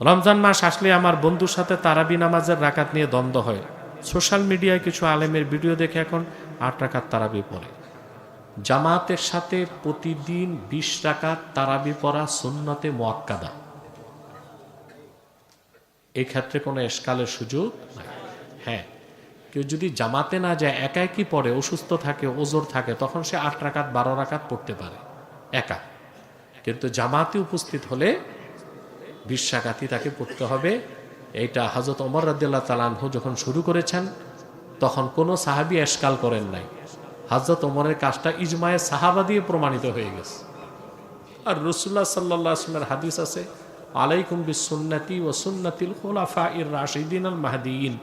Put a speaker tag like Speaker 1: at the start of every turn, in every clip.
Speaker 1: রমজান মাস আসলে আমার বন্ধুর সাথে তারাবি নামাজের রাকাত নিয়ে দ্বন্দ্ব হয়। সোশ্যাল মিডিয়ায় কিছু আলেমের ভিডিও দেখে এখন 8 রাকাত তারাবি পড়ে। জামাতের সাথে প্রতিদিন 20 রাকাত তারাবি পড়া সুন্নতে মুআক্কাদা। এই ক্ষেত্রে কোনো এশকালের সুযোগ নাই। হ্যাঁ, কেউ যদি জামাতে না যায়, একা একই পড়ে, অসুস্থ থাকে, ওজোর থাকে, তখন সে 8 রাকাত 12 রাকাত পড়তে পারে একা। কিন্তু জামাতে উপস্থিত হলে 20 রাকাতই তাকে পড়তে হবে। এইটা হযরত ওমর রাদিয়াল্লাহু তাআলা আনহু যখন শুরু করেছেন তখন কোনো সাহাবী এশকাল করেন নাই। হযরত ওমরের কাজটা ইজমায়ে সাহাবা দিয়ে প্রমাণিত হয়ে গেছে। আর রাসূলুল্লাহ সাল্লাল্লাহু আলাইহি ওয়াসাল্লামের হাদিস আছে, আলাইকুম বিসুন্নতি ওয়া সুন্নাতিল খুলাফাইর রাশিদিন আল মাহদিয়িন।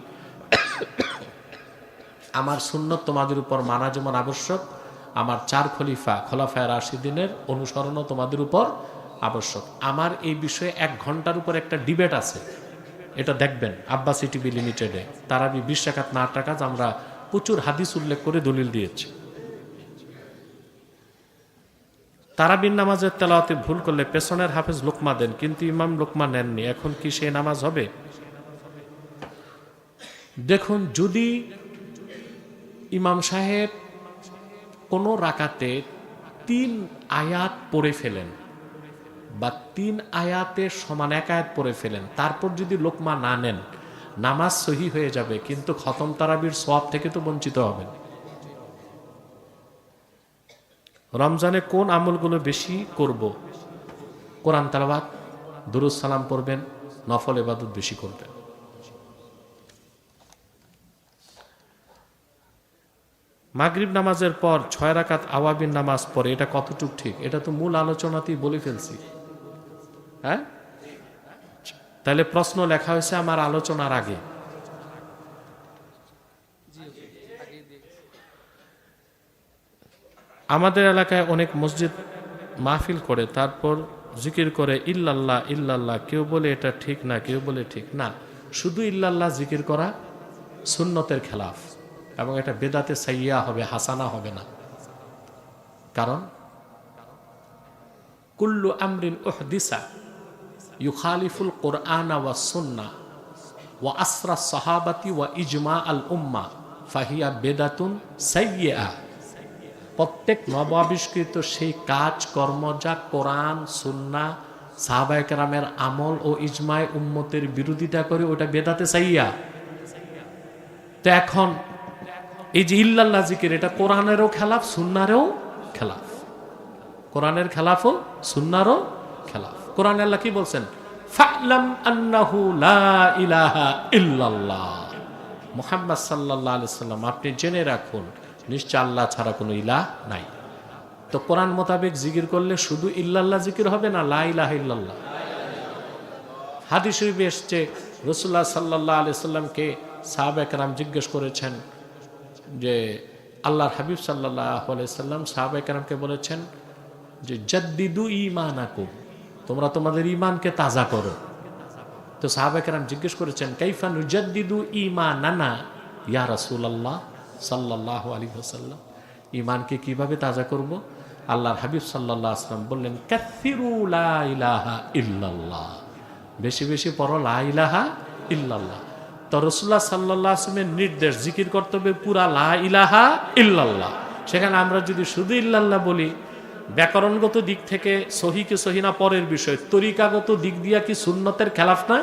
Speaker 1: আমার সুন্নত তোমাদের উপর মানা যেমন আবশ্যক, আমার 4 খোলাফায়ে রাশিদিনের অনুসরণও তোমাদের উপর আবশ্যক। আমার এই বিষয়ে 1 ঘন্টার উপর একটা ডিবেট আছে, এটা দেখবেন আব্বাসি টিভি লিমিটেডে। তারাবি 20 রাকাত না 8 রাকাত, আমরা প্রচুর হাদিস উল্লেখ করে দলিল দিয়েছি। তারাবির নামাজের তেলাওয়াতে ভুল করলে পেছনের হাফেজ লোকমা দেন, কিন্তু ইমাম লোকমা নেননি, এখন কি সেই নামাজ হবে? দেখুন, যদি ইমাম সাহেব কোনো রাকাতে 3 আয়াত পড়ে ফেলেন বা 3 আয়াতের সমান 1 আয়াত পড়ে ফেলেন, তারপর যদি লোকমা না নেন, নামাজ সহি হয়ে যাবে, কিন্তু খতম তারাবির সওয়াব থেকে তো বঞ্চিত হবেন। রমজানে কোন আমলগুলো বেশি করব? কোরআন তেলাওয়াত, দুরূদ সালাম পড়বেন, নফল ইবাদত বেশি করবেন। মাগরিব নামাজের পর 6 রাকাত আওয়াবিন নামাজ পড়ে, এটা কতটুকু ঠিক? এটা তো মূল আলোচনাতেই বলে ফেলছি। হ্যাঁ, তাহলে প্রশ্ন লেখা হয়েছে আমার আলোচনার আগে। আমাদের এলাকায় অনেক মসজিদ মাহফিল করে, তারপর জিকির করে ইল্লাল্লাহ ইল্লাল্লাহ। কেউ বলে এটা ঠিক না, কেউ বলে ঠিক না। শুধু ইল্লাল্লাহ জিকির করা সুন্নতের খেলাফ, এবং এটা বেদাতে সাইয়্যা হবে, হাসানা হবে না। কারণ কুল্লু আমরিন উহদিসা ইউখালিফুল কুরআন ওয়া সুন্নাহ ওয়া আসরা সাহাবাতি ওয়া ইজমা আল উম্মাহ ফাহিয়া বেদাতুন সাইয়্যা। প্রত্যেক নব আবিষ্কৃত সেই কাজ কর্ম যা কোরআন, সুন্নাহ, সাহাবায়ে কেরামের আমল ও ইজমায়ে উম্মতের বিরোধিতা করে, ওটা বেদাতে সাইয়্যা। তো এখন এই যে ইল্লাল্লাহ জিকির, এটা কোরআনেরও খেলাফ, সুন্নারেও খেলাফ। কোরআনের খেলাফও, সুন্নারও খেলাফ। কোরআনে আল্লাহ কি বলছেন? ফা'লাম আন্নাহু লা ইলাহা ইল্লাল্লাহ। মুহাম্মদ সাল্লাল্লাহু আলাইহি সাল্লাম, আপনি জেনে রাখুন নিশ্চয় আল্লাহ ছাড়া কোনো ইলাহ নাই। তো কোরআন মোতাবেক জিকির করলে শুধু ইল্লাল্লাহ জিকির হবে না, লা ইলাহা ইল্লাল্লাহ। হাদিস শরীফে এসেছে, রাসূলুল্লাহ সাল্লাল্লাহু আলাইহি সাল্লামকে সাহাবায়ে কেরাম জিজ্ঞেস করেছেন যে, আল্লাহর হাবিব সাল্লাল্লাহু আলাইহি সাল্লাম সাহাবায়ে কেরামকে বলেছেন যে জাদ্দিদু ঈমানাকুম, তোমরা তোমাদের ঈমানকে তাজা করো। তো সাহাবায়ে কেরাম জিজ্ঞেস করেছেন, কাইফা নুজাদ্দিদু ঈমানানা ইয়া রাসূলুল্লাহ সাল্লাল্লাহু আলাইহি ওয়াসাল্লাম, ঈমানকে কিভাবে তাজা করব? আল্লাহর হাবিব সাল্লাল্লাহু আলাইহি ওয়াসাল্লাম বললেন, কাসসিরু লা ইলাহা ইল্লাল্লাহ, বেশি বেশি পড়ো লা ইলাহা ইল্লাল্লাহ। তো রাসূলুল্লাহ সাল্লাল্লাহু আলাইহি ওয়াসাল্লামের নির্দেশ, জিকির করতে হবে পুরা লা ইলাহা ইল্লাল্লাহ। সেখানে আমরা যদি শুধু ইল্লাল্লাহ বলি, ব্যাকরণগত দিক থেকে সহি কি সহি না পরের বিষয়, তরিকাগত দিক দিয়া কি সুন্নতের খেলাফ না?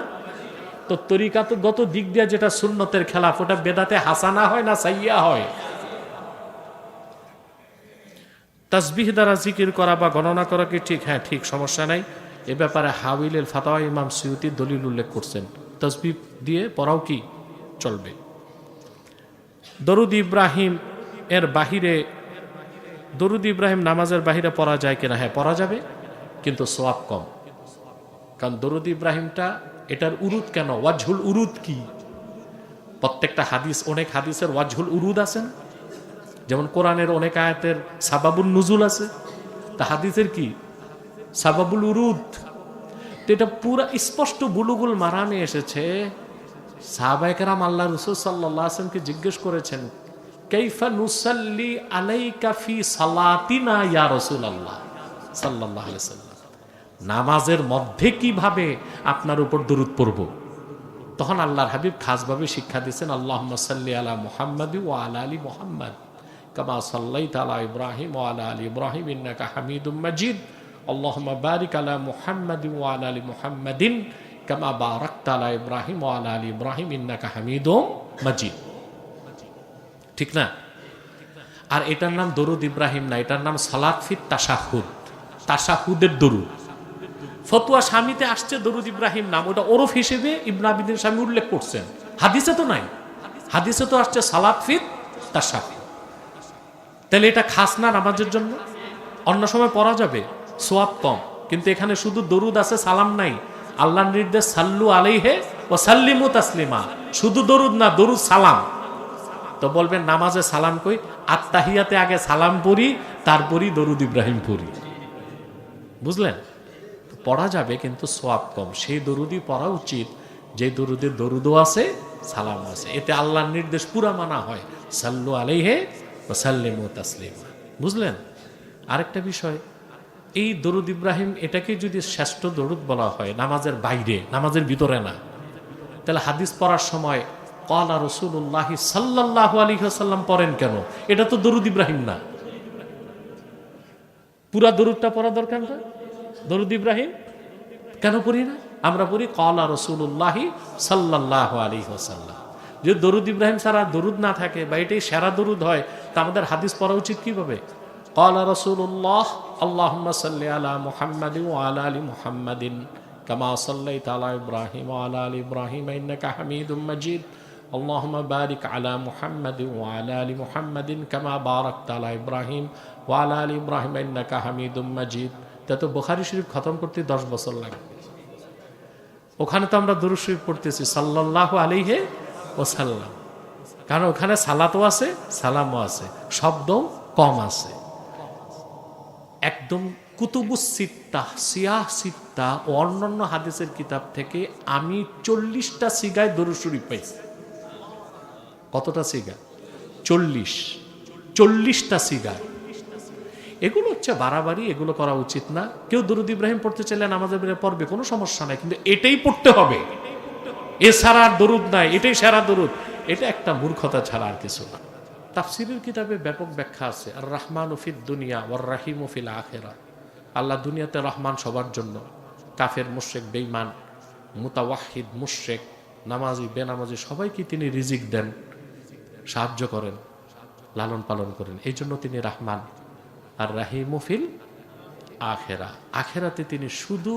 Speaker 1: তো তরিকাগত দিক দিয়া যেটা সুন্নতের খেলাফ, ওটা বেদাতে হাসানা হয় না সাইয়্যা হয়? তাসবিহ দ্বারা জিকির করা বা গণনা করা কি ঠিক? হ্যাঁ, ঠিক, সমস্যা নাই। এ ব্যাপারে হাউইলের ফাতাওয়া ইমাম সুয়ুতী দলিল উল্লেখ করছেন, তাসবিহ দিয়ে পড়াও কি চলবে। দরুদ ইব্রাহিম এর বাহিরে, দরুদ ইব্রাহিম নামাজের বাহিরে পড়া যায় কিনা? হ্যাঁ, পড়া যাবে, কিন্তু সওয়াব কম। কারণ দরুদ ইব্রাহিমটা, এটার উরুদ কেন? ওয়াজহুল উরুদ কি? প্রত্যেকটা হাদিস, অনেক হাদিসের ওয়াজহুল উরুদ আছে না? যেমন কোরআনের অনেক আয়াতের সাবাবুল নুজুল আছে, তা হাদিসের কি? সাবাবুল উরুদ। তো এটা পুরা স্পষ্ট বুলুগুল মারামে এসেছে। সাহাবায়ে কেরাম আল্লাহ রাসূল সাল্লাল্লাহু আলাইহি ওয়াসাল্লামকে জিজ্ঞেস করেছেন, কাইফা নুসাল্লি আলাইকা ফি সালাতিনা ইয়া রাসূলুল্লাহ সাল্লাল্লাহু আলাইহি ওয়াসাল্লাম, নামাজের মধ্যে কিভাবে আপনার উপর দরুদ পড়ব। তখন আল্লাহর হাবিব খাসভাবে শিক্ষা দিয়েছেন, আল্লাহুম্মা সাল্লি আলা মুহাম্মাদ ওয়া আলা আলি মুহাম্মাদ কামা সাল্লাইতা আলা ইব্রাহিম ওয়া আলা আলি ইব্রাহিম ইন্নাকা হামিদুম মাজিদ। আল্লাহুম্মা বারিক আলা মুহাম্মাদ ওয়া আলা আলি মুহাম্মাদিন কামা বারাকতা আলা ইব্রাহিম ওয়া আলা আলি ইব্রাহিম ইন্নাকা হামিদুম মাজিদ। ঠিক না? আর এটার নাম দরুদ ইব্রাহিম না, এটার নাম সালাত ফিত তাশাহুদ, তাশাহুদের দরুদ। ফতুয়া স্বামীতে আসছে দরুদ ইব্রাহিম নাম, ওটা ওরফ হিসেবে ইবনে আবিদিন স্বামী উল্লেখ করছেন, হাদিসে তো নাই। হাদিসে তো আসছে সালাত ফিত তাশাহুদ। তাহলে এটা খাস না নামাজের জন্য? অন্য সময় পড়া যাবে, সোয়াব কম, কিন্তু এখানে শুধু দরুদ আছে, সালাম নাই। আল্লাহর নির্দেশ সাল্লু আলাইহি ওয়া সাল্লিমু তাসলিমা, শুধু দরুদ না, দরুদ সালাম। তো বলবেন নামাজে সালাম কই? আত্তাহিয়াতে আগে সালাম পড়ি, তারপরই দরুদ ইব্রাহিম পড়ি। বুঝলেন? পড়া যাবে কিন্তু সোয়াব কম। সেই দরুদই পড়া উচিত যে দরুদের দরুদও আছে, সালাম আছে। এতে আল্লাহর নির্দেশ পুরা মানা হয়, সাল্লু আলাইহি ওয়া সাল্লিমু তাসলিমা। বুঝলেন? আরেকটা বিষয়, এই দরুদ ইব্রাহিম এটাকে যদি শ্রেষ্ঠ দরুদ বলা হয় নামাজের বাইরে, নামাজের ভিতরে না, তাহলে হাদিস পড়ার সময় ক্বালা রাসূলুল্লাহ সাল্লাল্লাহু আলাইহি ওয়াসাল্লাম পড়েন কেন? এটা তো দরুদ ইব্রাহিম না। পুরা দরুদটা পড়া দরকার না? দরুদ ইব্রাহিম কেন পড়ি না? আমরা পড়ি ক্বালা রাসূলুল্লাহ সাল্লাল্লাহু আলাইহি ওয়াসাল্লাম। যে দরুদ ইব্রাহিম ছাড়া দরুদ না থাকে বা এটাই সেরা দরুদ হয়, তা আমাদের হাদিস পড়া উচিত কিভাবে? ক্বালা রাসূলুল্লাহ আল্লাহুম্মা সাল্লি আলা মুহাম্মাদিন ওয়া আলা আলি মুহাম্মাদিন কামা সাল্লাইতা আলা ইব্রাহিম ওয়া আলা আলি ইব্রাহিম ইন্নাকা হামিদুম মাজিদ। আল্লাহুম্মা বারিক আলা মুহাম্মাদিন ওয়া আলা আলি মুহাম্মাদিন কামা বারাকতা আলা ইব্রাহিম ওয়া আলা আলি ইব্রাহিম ইন্নাকা হামিদুম মাজিদ। তা তো বুখারী শরীফ খতম করতে 10 বছর লাগে। ওখানে তো আমরা দুরূদ শরীফ পড়তেছি সাল্লাল্লাহু আলাইহি ওয়াসাল্লাম, কারণ ওখানে সালাতও আছে, সালামও আছে, শব্দ কম আছে। একদম কুতুবুস সিত্তা, সিয়াহ সিত্তা ও অন্যান্য হাদিসের কিতাব থেকে আমি 40টা সিগায় দরুদ শরীফ পাইছি। কতটা সিগা? 40টা সিগা। এগুলো হচ্ছে বাড়াবাড়ি, এগুলো করা উচিত না। কেউ দরুদ ইব্রাহিম পড়তে চাইলে নামাজের বেড়ে পড়বে, কোনো সমস্যা নাই, কিন্তু এটাই পড়তে হবে, এছাড়া আর দরুদ নাই, এটাই সেরা দরুদ। এটা একটা মূর্খতা ছাড়া আর কিছু না। তাফসিরের কিতাবে ব্যাপক ব্যাখ্যা আছে। আর রাহমানু ফিদ দুনিয়া ওয়ার রাহিমু ফিল আখিরা। আল্লাহ দুনিয়াতে রহমান সবার জন্য, কাফের, মুশরিক, বেঈমান, মুতাওয়াহিদ, মুশরিক, নামাজি, বেনামাজি সবাইকে তিনি রিজিক দেন, সাহায্য করেন, লালন পালন করেন। এই জন্য তিনি রাহমান। আর রাহিমু ফিল আখিরা, আখিরাতে তিনি শুধু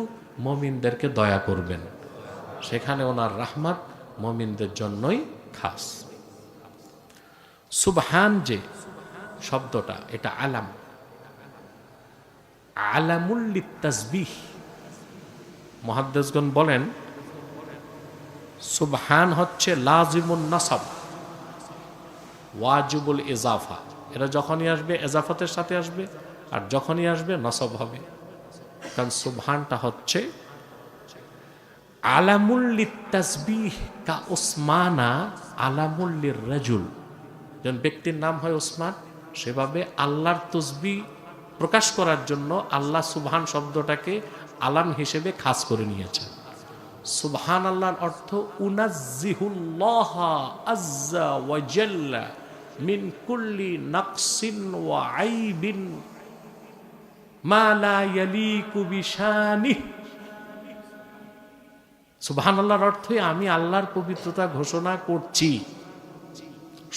Speaker 1: মুমিনদেরকে দয়া করবেন, সেখানে ওনার রাহমাত মুমিনদের জন্যই খাস। সুবহান যে শব্দটা, এটা আলাম, আলামুল লিত্তাসবিহ। মুহাদ্দিসগণ বলেন সুবহান হচ্ছে লাজিমুন নাসাব, ওয়াজিবুল ইজাফা। এটা যখনই আসবে এজাফতের সাথে আসবে, আর যখনই আসবে নসব হবে। কারণ সুবহানটা হচ্ছে আলামুল লিত্তাসবিহ কা উসমানা আলামুল লিররাজুল। যখন ব্যক্তির নাম হয় ওসমান, সেভাবে আল্লাহর তসবিহ প্রকাশ করার জন্য আল্লাহ সুবহান শব্দটাকে আলাম হিসেবে খাস করে নিয়েছেন। সুবহান আল্লাহর অর্থ উনাজ্জিহুল্লাহ আজ্জা ওয়া জাল্লা মিন কুল্লি নাকসিন ওয়া আইবিন মা লা ইয়ালিকু বিশানিহি। সুবহান আল্লাহর অর্থই আমি আল্লাহর পবিত্রতা ঘোষণা করছি,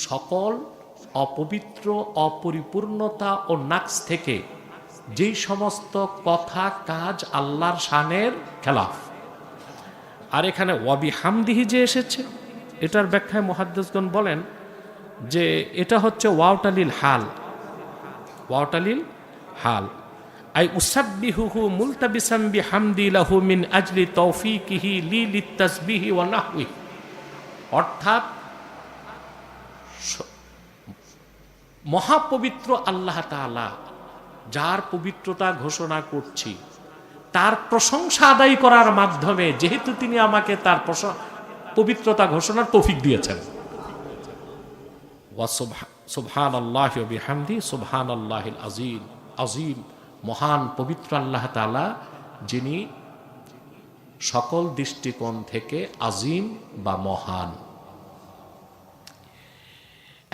Speaker 1: সকল অপবিত্র, অপরিপূর্ণতা ও নাকস থেকে যেই সমস্ত কথা কাজ আল্লাহর শানের খেলাফ। আর এখানে ওয়াবি হামদিহি যে এসেছে, এটার ব্যাখ্যায় মুহাদ্দিসগণ বলেন যে এটা হচ্ছে ওয়াওটালিল হাল, ওয়াওটালিল হাল। আই উসাব্বিহুহু মুলতাবিসাম বিহামদি লাহু মিন আজলি তৌফিকিহি লি লিত্তাসবিহি ওয়া নাহউহি। অর্থাৎ মহাপবিত্র আল্লাহ তাআলা, যার পবিত্রতা ঘোষণা করছি, তার প্রশংসা আদায় করার মাধ্যমে, যেহেতু তিনি আমাকে তার পবিত্রতা ঘোষণার তৌফিক দিয়েছেন। ওয়া সুবহানাল্লাহি ওয়া বিহামদি সুবহানাল্লাহিল আযীম। আযীম, মহান, পবিত্র আল্লাহ তাআলা, যিনি সকল দৃষ্টিকোণ থেকে আজিম বা মহান।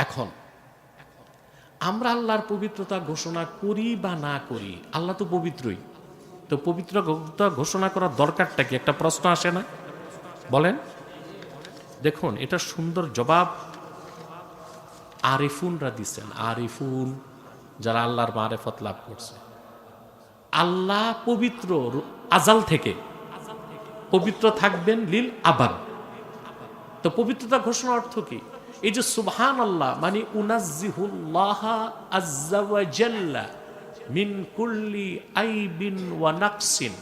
Speaker 1: এখন আমরা আল্লাহর পবিত্রতা ঘোষণা করি বা না করি, আল্লাহ তো পবিত্রই, তো পবিত্রতা ঘোষণা করার দরকারটা কি? একটা প্রশ্ন আসে না? বলেন। দেখুন, এটা সুন্দর জবাব আরিফুনরা দিচ্ছেন। আরিফুন, যারা আল্লাহর মারেফত লাভ করছে। আল্লাহ পবিত্র আজাল থেকে, পবিত্র থাকবেন লিল আবাদ। তো পবিত্রতা ঘোষণা অর্থ কি? এই যে সুবহান আল্লাহ মানে উনাজ্জিহুল্লাহ আজ্জা ওয়া জাল্লা মিন কুল্লি আইবিন ওয়া নাকসিন,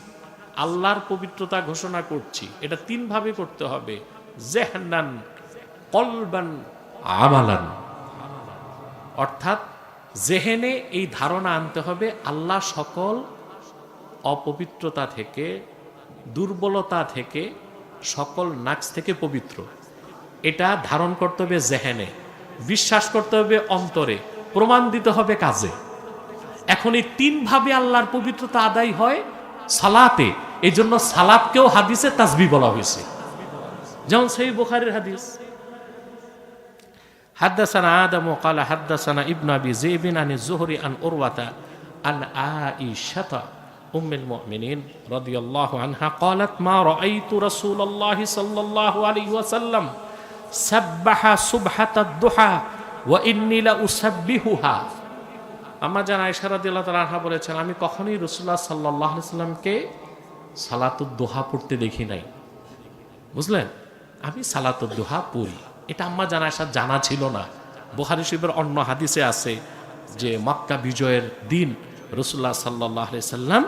Speaker 1: আল্লাহর পবিত্রতা ঘোষণা করছি। এটা তিন ভাবে করতে হবে, জেহনান, কলবান, আমালান। অর্থাৎ জেহেনে এই ধারণা আনতে হবে আল্লাহ সকল অপবিত্রতা থেকে, দুর্বলতা থেকে, সকল নাকস থেকে পবিত্র। এটা ধারণ করতে হবে জেহেনে, বিশ্বাস করতে হবে অন্তরে, প্রমাণ দিতে হবে কাজে। এখন এই তিন ভাবে আল্লাহর পবিত্রতা আদায় হয় সালাতে। এই জন্য সালাতকেও হাদিসে তাসবিহ বলা হয়েছে। যেমন সহিহ বুখারীর হাদিস, হাদাসানা আদম ক্বালা হাদাসানা ইবনু আবি যায়ব আন যুহরি আন উরওয়াতা আন আয়েশা উম্মুল মুমিনিন রাদিয়াল্লাহু আনহা ক্বালাত মা রাআইতু রাসূলুল্লাহ সাল্লাল্লাহু আলাইহি ওয়াসাল্লাম সাব্বাহা সুবহাতাদ দুহা ওয়া ইন্নী লা উসাব্বিহুহা। আম্মা জান আয়েশা রাদিয়াল্লাহু তাআলা আনহা বলেছেন, আমি কখনোই রাসূলুল্লাহ সাল্লাল্লাহু আলাইহি ওয়াসাল্লামকে সালাতুদ দুহা পড়তে দেখি নাই। বুঝলেন? আমি সালাতুদ দুহা পড়ি, এটা আম্মা জান আয়েশার জানা ছিল না। বুখারী শরীফের অন্য হাদিসে আছে যে মক্কা বিজয়ের দিন রাসূলুল্লাহ সাল্লাল্লাহু আলাইহি সাল্লাম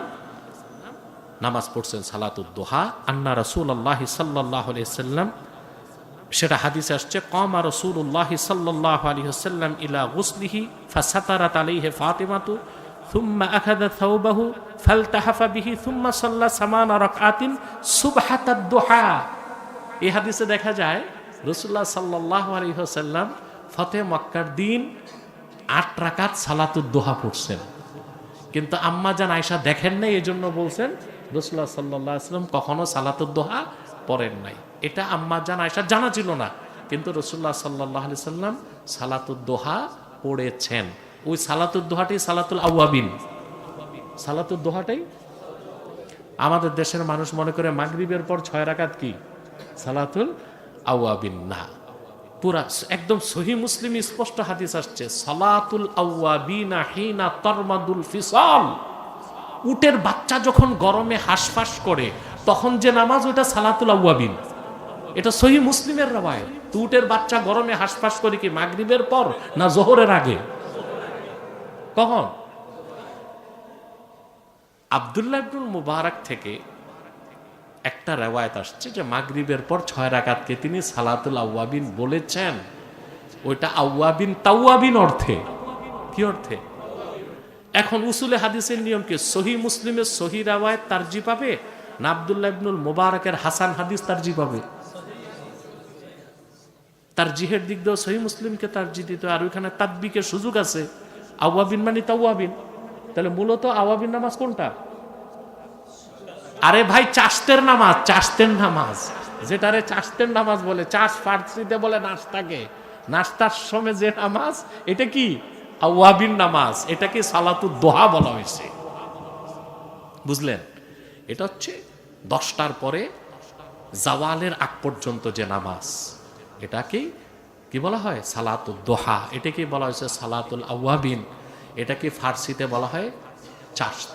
Speaker 1: নামাজ পড়ছেন সালাতুদ দুহা। আন্না রাসূলুল্লাহ সাল্লাল্লাহু আলাইহি সাল্লাম, সেটা হাদিসে আসছে, কামা রাসূলুল্লাহ সাল্লাল্লাহু আলাইহি ওয়াসাল্লাম ইলা গুসলিহি ফাসাতারাত আলাইহি ফাতিমাতু সুম্মা আখাযা থাওবাহু ফালতাহাফা বিহি সুম্মা সাল্লা সামানা রাকআতিন সুবহাতাদ দুহা। এই হাদিসে দেখা যায় রাসূলুল্লাহ সাল্লাল্লাহু আলাইহি ওয়াসাল্লাম ফতে মক্কার দিন ৮ রাকাত সালাতুদ দুহা পড়ছেন। কিন্তু আম্মা জান আয়েশা দেখেন নাই, এজন্য বলছেন রাসূলুল্লাহ সাল্লাল্লাহু আলাইহি ওয়াসাল্লাম কখনো সালাতুদ দুহা পড়েন নাই। এটা আম্মা জান আয়েশা জানা ছিল না, কিন্তু রাসূলুল্লাহ সাল্লাল্লাহু আলাইহি ওয়াসাল্লাম সালাতুদ দুহা পড়েছেন। ওই সালাতুদ দুহাটাই সালাতুল আওয়াবিন। সালাতুদ দুহাটাই আমাদের দেশের মানুষ মনে করে মাগরিবের পর 6 রাকাত কি সালাতুল আওয়াবিন। না, পুরা একদম সহিহ মুসলিম স্পষ্ট হাদিস আসছে, সালাতুল আওয়াবিনা হিনা তারমাদুল ফিসাল। উটের বাচ্চা যখন গরমে হাঁসফাঁস করে তখন যে নামাজ, ওটা সালাতুল আওয়াবিন। এটা সহিহ মুসলিমের রাওয়ায়াত। তো উটের বাচ্চা গরমে হাঁসফাঁস করে কি মাগরিবের পর না জোহরের আগে? কখন? আব্দুল্লাহ ইবনুল মুবারক থেকে একটা রেওয়ায়েত আসছে যে মাগরিবের পর 6 রাকাতকে তিনি সালাতুল আওয়াবিন বলেছেন। ওইটা আওয়াবিন তাওয়াবিন অর্থে। কি অর্থে? এখন উসুলে হাদিসের নিয়ম কি? সহিহ মুসলিমের সহিহ রেওয়ায়েত তারজি পাবে না আব্দুল্লাহ ইবনুল মুবারকের হাসান হাদিস তারজি পাবে? তারজিহের দিক দিয়েও সহিহ মুসলিমকে তারজি দিতে, আর ওইখানে তাদবিকের সুযোগ আছে। আওয়াবিন মানে তাওয়াবিন। তাহলে মূলত আওয়াবিন নামাজ কোনটা? আরে ভাই, চাষতের নামাজ। চাষতের নামাজ যেটারে চাষতের নামাজ বলে, চাষ ফার্সিতে বলে নাস্তাকে। নাস্তার সময় যে নামাজ, এটা কি আওয়াবিন নামাজ। এটাকে সালাতুদ দুহা বলা হয়েছে। বুঝলেন? এটা হচ্ছে 10টার পরে জাওয়ালের আগ পর্যন্ত যে নামাজ, এটাকে কি বলা হয়? সালাতুদ দুহা। এটাকে বলা হয়েছে সালাতুল আওয়াবিন। এটাকে ফার্সিতে বলা হয় চাশত।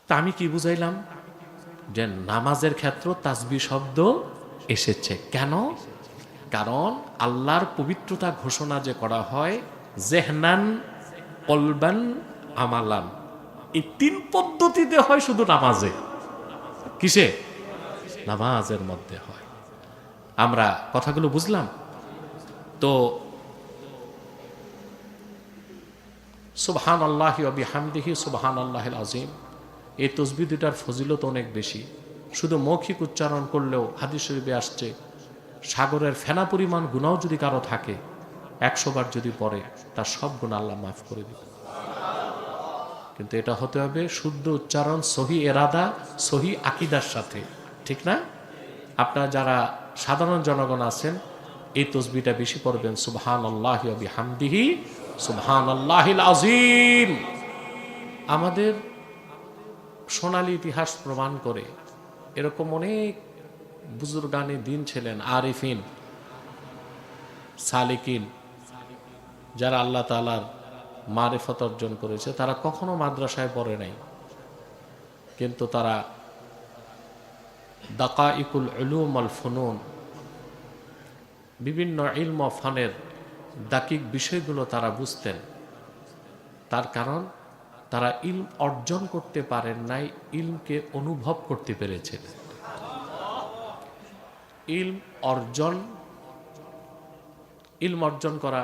Speaker 1: তা আমি কি বুঝাইলাম? যে নামাজের ক্ষেত্র তাসবিহ শব্দ এসেছে কেন? কারণ আল্লাহর পবিত্রতা ঘোষণা যে করা হয় জেহনান, কলবান, আমালান, এই 3 পদ্ধতিতে হয় শুধু নামাজে। কিসে? নামাজের মধ্যে হয়। আমরা কথাগুলো বুঝলাম তো? সুবহানাল্লাহি ওয়া বিহামদিহি সুবহানাল্লাহিল আযীম, এই তাসবিহ দুটার ফজিলত অনেক বেশি। শুধু মৌখিক উচ্চারণ করলেও হাদিস শরীফে আসছে সাগরের ফেনা পরিমাণ গুনাহ যদি কারো থাকে 100 বার যদি পড়ে তার সব গুনাহ আল্লাহ মাফ করে দিবেন। কিন্তু এটা হতে হবে শুদ্ধ উচ্চারণ, সহি এরাদা, সহি আকীদার সাথে, ঠিক না? আপনারা যারা সাধারণ জনগণ আছেন এই তসবিহটা বেশি পড়বেন, সুবহানাল্লাহি ওয়া বিহামদিহি সুবহানাল্লাহিল আযীম। আমাদের সোনালী ইতিহাস প্রমাণ করে এরকম অনেক বুজুর্গানে দিন ছিলেন, আরিফিন, সালিকিন, যারা আল্লাহ তাআলার মারিফত অর্জন করেছে। তারা কখনো মাদ্রাসায় পড়ে নাই, কিন্তু তারা দাকাইকুল উলুম আল ফুনুন, বিভিন্ন ইলম ও ফানের দাকিক বিষয়গুলো তারা বুঝতেন। তার কারণ তারা ইলম অর্জন করতে পারেন নাই, ইলমকে অনুভব করতে পেরেছেন। ইলম অর্জন করা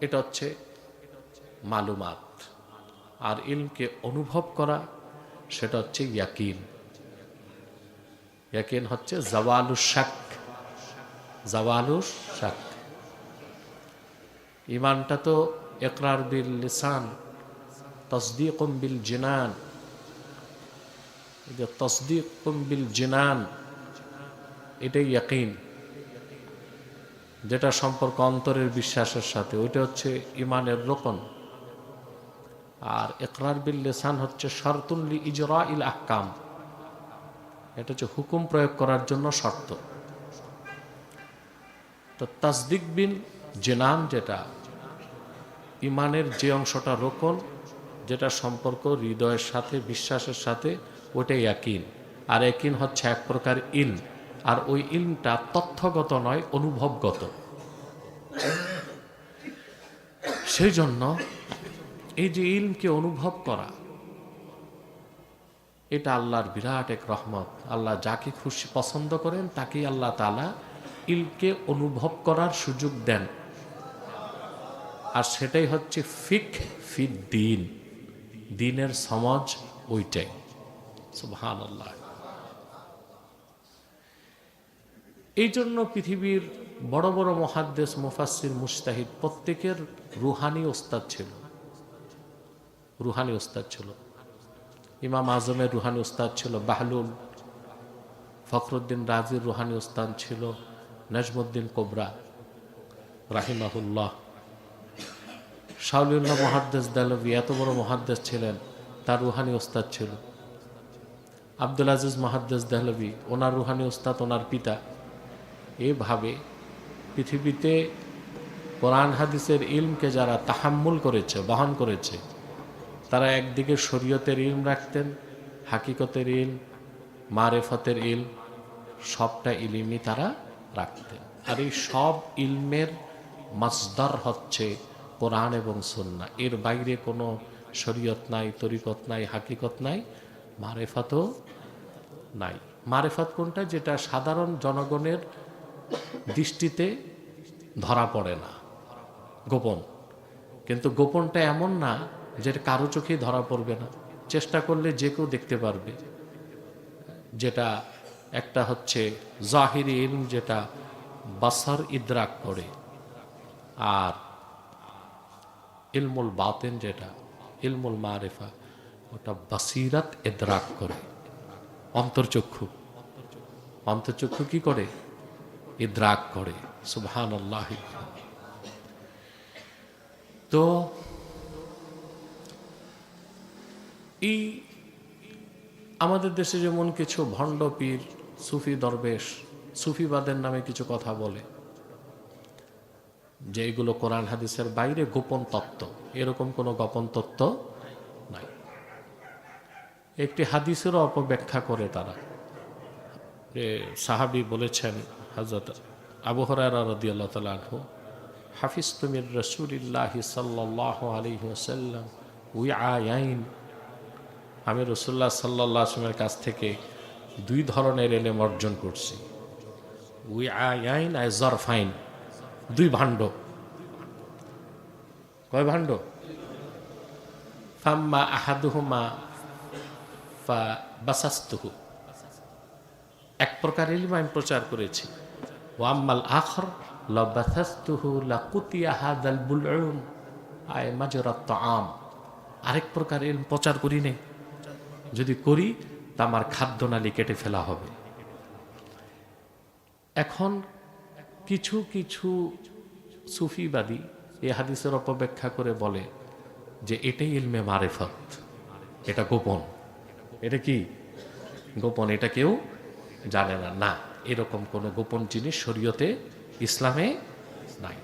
Speaker 1: এটা হচ্ছে মালুমাত, আর ইলমকে অনুভব করা সেটা হচ্ছে ইয়াকিন। ইয়াকিন হচ্ছে জাওয়ালুশ শাক। ঈমানটা তো ইকরার বিল লিসান, তাসদীকুম বিল জিনান। এই যে তাসদীকুম বিল জিনান, এটাই ইয়াকিন, যেটা সম্পর্ক অন্তরের বিশ্বাসের সাথে, ওইটা হচ্ছে ঈমানের রোকন। আর ইকরার বিল লিসান হচ্ছে শারতুন লি ইজরাইল আহকাম, এটা হচ্ছে হুকুম প্রয়োগ করার জন্য শর্ত। তো তাসদিক বিল জিনান, যেটা ঈমানের যে অংশটা রোকন, যেটা সম্পর্ক হৃদয়ের সাথে, বিশ্বাসের সাথে, ওইটাই ইয়াকিন। আর ইয়াকিন হচ্ছে এক প্রকার ইলম, আর ওই ইলমটা তথ্যগত নয়, অনুভবগত। সেই জন্য এই যে ইলমকে অনুভব করা, এটা আল্লাহর বিরাট এক রহমত। আল্লাহ যাকে খুশি পছন্দ করেন তাকেই আল্লাহ তাআলা ইলমকে অনুভব করার সুযোগ দেন। আর সেটাই হচ্ছে ফিকহ ফিদ্দীন, দ্বীনের সমাজ ওইটাই। সুবহানাল্লাহ। এই জন্য পৃথিবীর বড় বড় মুহাদ্দিস, মুফাসসির, মুজতাহিদ প্রত্যেকের রুহানি ওস্তাদ ছিল। ইমাম আজমের রুহানি ওস্তাদ ছিল বাহলুল, ফখরুদ্দিন রাজির রুহানি ওস্তাদ ছিল নাজমুদ্দিন কোবরা রাহিমাহুল্লাহ। শাওলিউল্লাহ মুহাদ্দিস দেহলভী এত বড় মুহাদ্দিস ছিলেন, তার রুহানি ওস্তাদ ছিল। আব্দুল আজিজ মুহাদ্দিস দেহলভী, ওনার রুহানি ওস্তাদ ওনার পিতা। এভাবে পৃথিবীতে কোরআন হাদিসের ইলমকে যারা তাহাম্মুল করেছে, বহন করেছে, তারা একদিকে শরীয়তের ইলম রাখতেন, হাকিকতের ইলম, মারেফতের ইলম, সবটা ইলমই তারা রাখতেন। আর এই সব ইলমের মাসদার হচ্ছে কোরআন এবং সুন্নাহ। এর বাইরে কোনো শরীয়ত নাই, তরিকত নাই, হাকিকত নাই, মারেফতও নাই। মারেফত কোনটা? যেটা সাধারণ জনগণের দৃষ্টিতে ধরা পড়ে না, গোপন। কিন্তু গোপনটা এমন না যেটা কারো চোখেই ধরা পড়বে না, চেষ্টা করলে যে কেউ দেখতে পারবে। যেটা একটা হচ্ছে জাহিরি ইলম, যেটা বাসার ইদরাক করে, আর ইলমুল বাতিন, যেটা ইলমুল মারিফা, ওটা বাসিরাত ইদরাক করে। অন্তর্চক্ষু কি করে? ইদরাক করে। সুবহানাল্লাহ। তো এই আমাদের দেশে যেমন কিছু ভণ্ড পীর, সুফি দরবেশ, সুফিবাদের নামে কিছু কথা বলে যে এগুলো কোরআন হাদিসের বাইরে গোপন তত্ত্ব, এরকম কোনো গোপন তত্ত্ব নাই। একটি হাদিসেরও অপব্যাখ্যা করে তারা, যে সাহাবী বলেছেন, হযরত আবু হুরায়রা রাদিয়াল্লাহু তাআলা আনহু, হাফিজতু মির রাসূলিল্লাহি সাল্লাল্লাহু আলাইহি ওয়াসাল্লাম উইআয়াইন, আমি রাসূলুল্লাহ সাল্লাল্লাহু আলাইহি ওয়াসাল্লামের কাছ থেকে দুই ধরনের ইলম অর্জন করছি। উইআয়াইন আই জরফাইন, দুই ভাণ্ড। কয় ভাণ্ড? ফাম্মা আহাদুহুমা ফাবাসাসতুহু, এক প্রকার ইলম আমি প্রচার করেছি। ওয়াম্মাল আখর লাবাসাসতুহু লাকুতিয়া হাদাল বুলউম আই মাজরাত তাআম, আরেক প্রকার ইলম প্রচার করি নেই, যদি করি তা আমার খাদ্যনালী কেটে ফেলা হবে। এখন কিছু কিছু সুফিবাদী এই হাদিসের অপব্যাখ্যা করে বলে যে এটাই ইলমে মারেফত, এটা গোপন, এটা কি গোপন, এটা কেউ জানে না। না, এরকম কোনো গোপন জিনিস শরীয়তে ইসলামে নাই।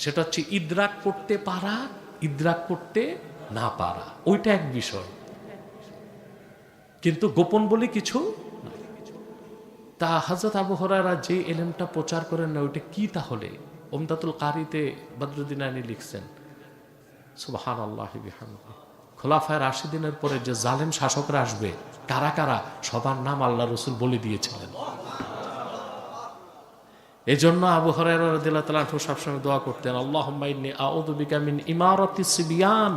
Speaker 1: সেটা হচ্ছে ইদরাক করতে পারা, ইদরাক করতে না পারা, ওইটা এক বিষয়, কিন্তু গোপন বলে কিছু নাই। তা হযরত আবু হুরায়রা যে ইলমটা প্রচার করেন না, ওইটা কি তাহলে? উমদাতুল কারিতে বদরুদ্দিন আইনি লিখছেন, সুবহানাল্লাহি বিহামদিহি, খোলাফায়ে রাশিদিনের পরে যে জালেম শাসকরা আসবে, কারা কারা, সবার নাম আল্লাহ রাসূল বলে দিয়েছিলেন। এই জন্য আবু হুরায়রা রাদিয়াল্লাহু তাআলা আনহু সবসময় দোয়া করতেন, আল্লাহুম্মা ইন্নী আউযু বিকা মিন ইমারাতিস সিবিয়ান,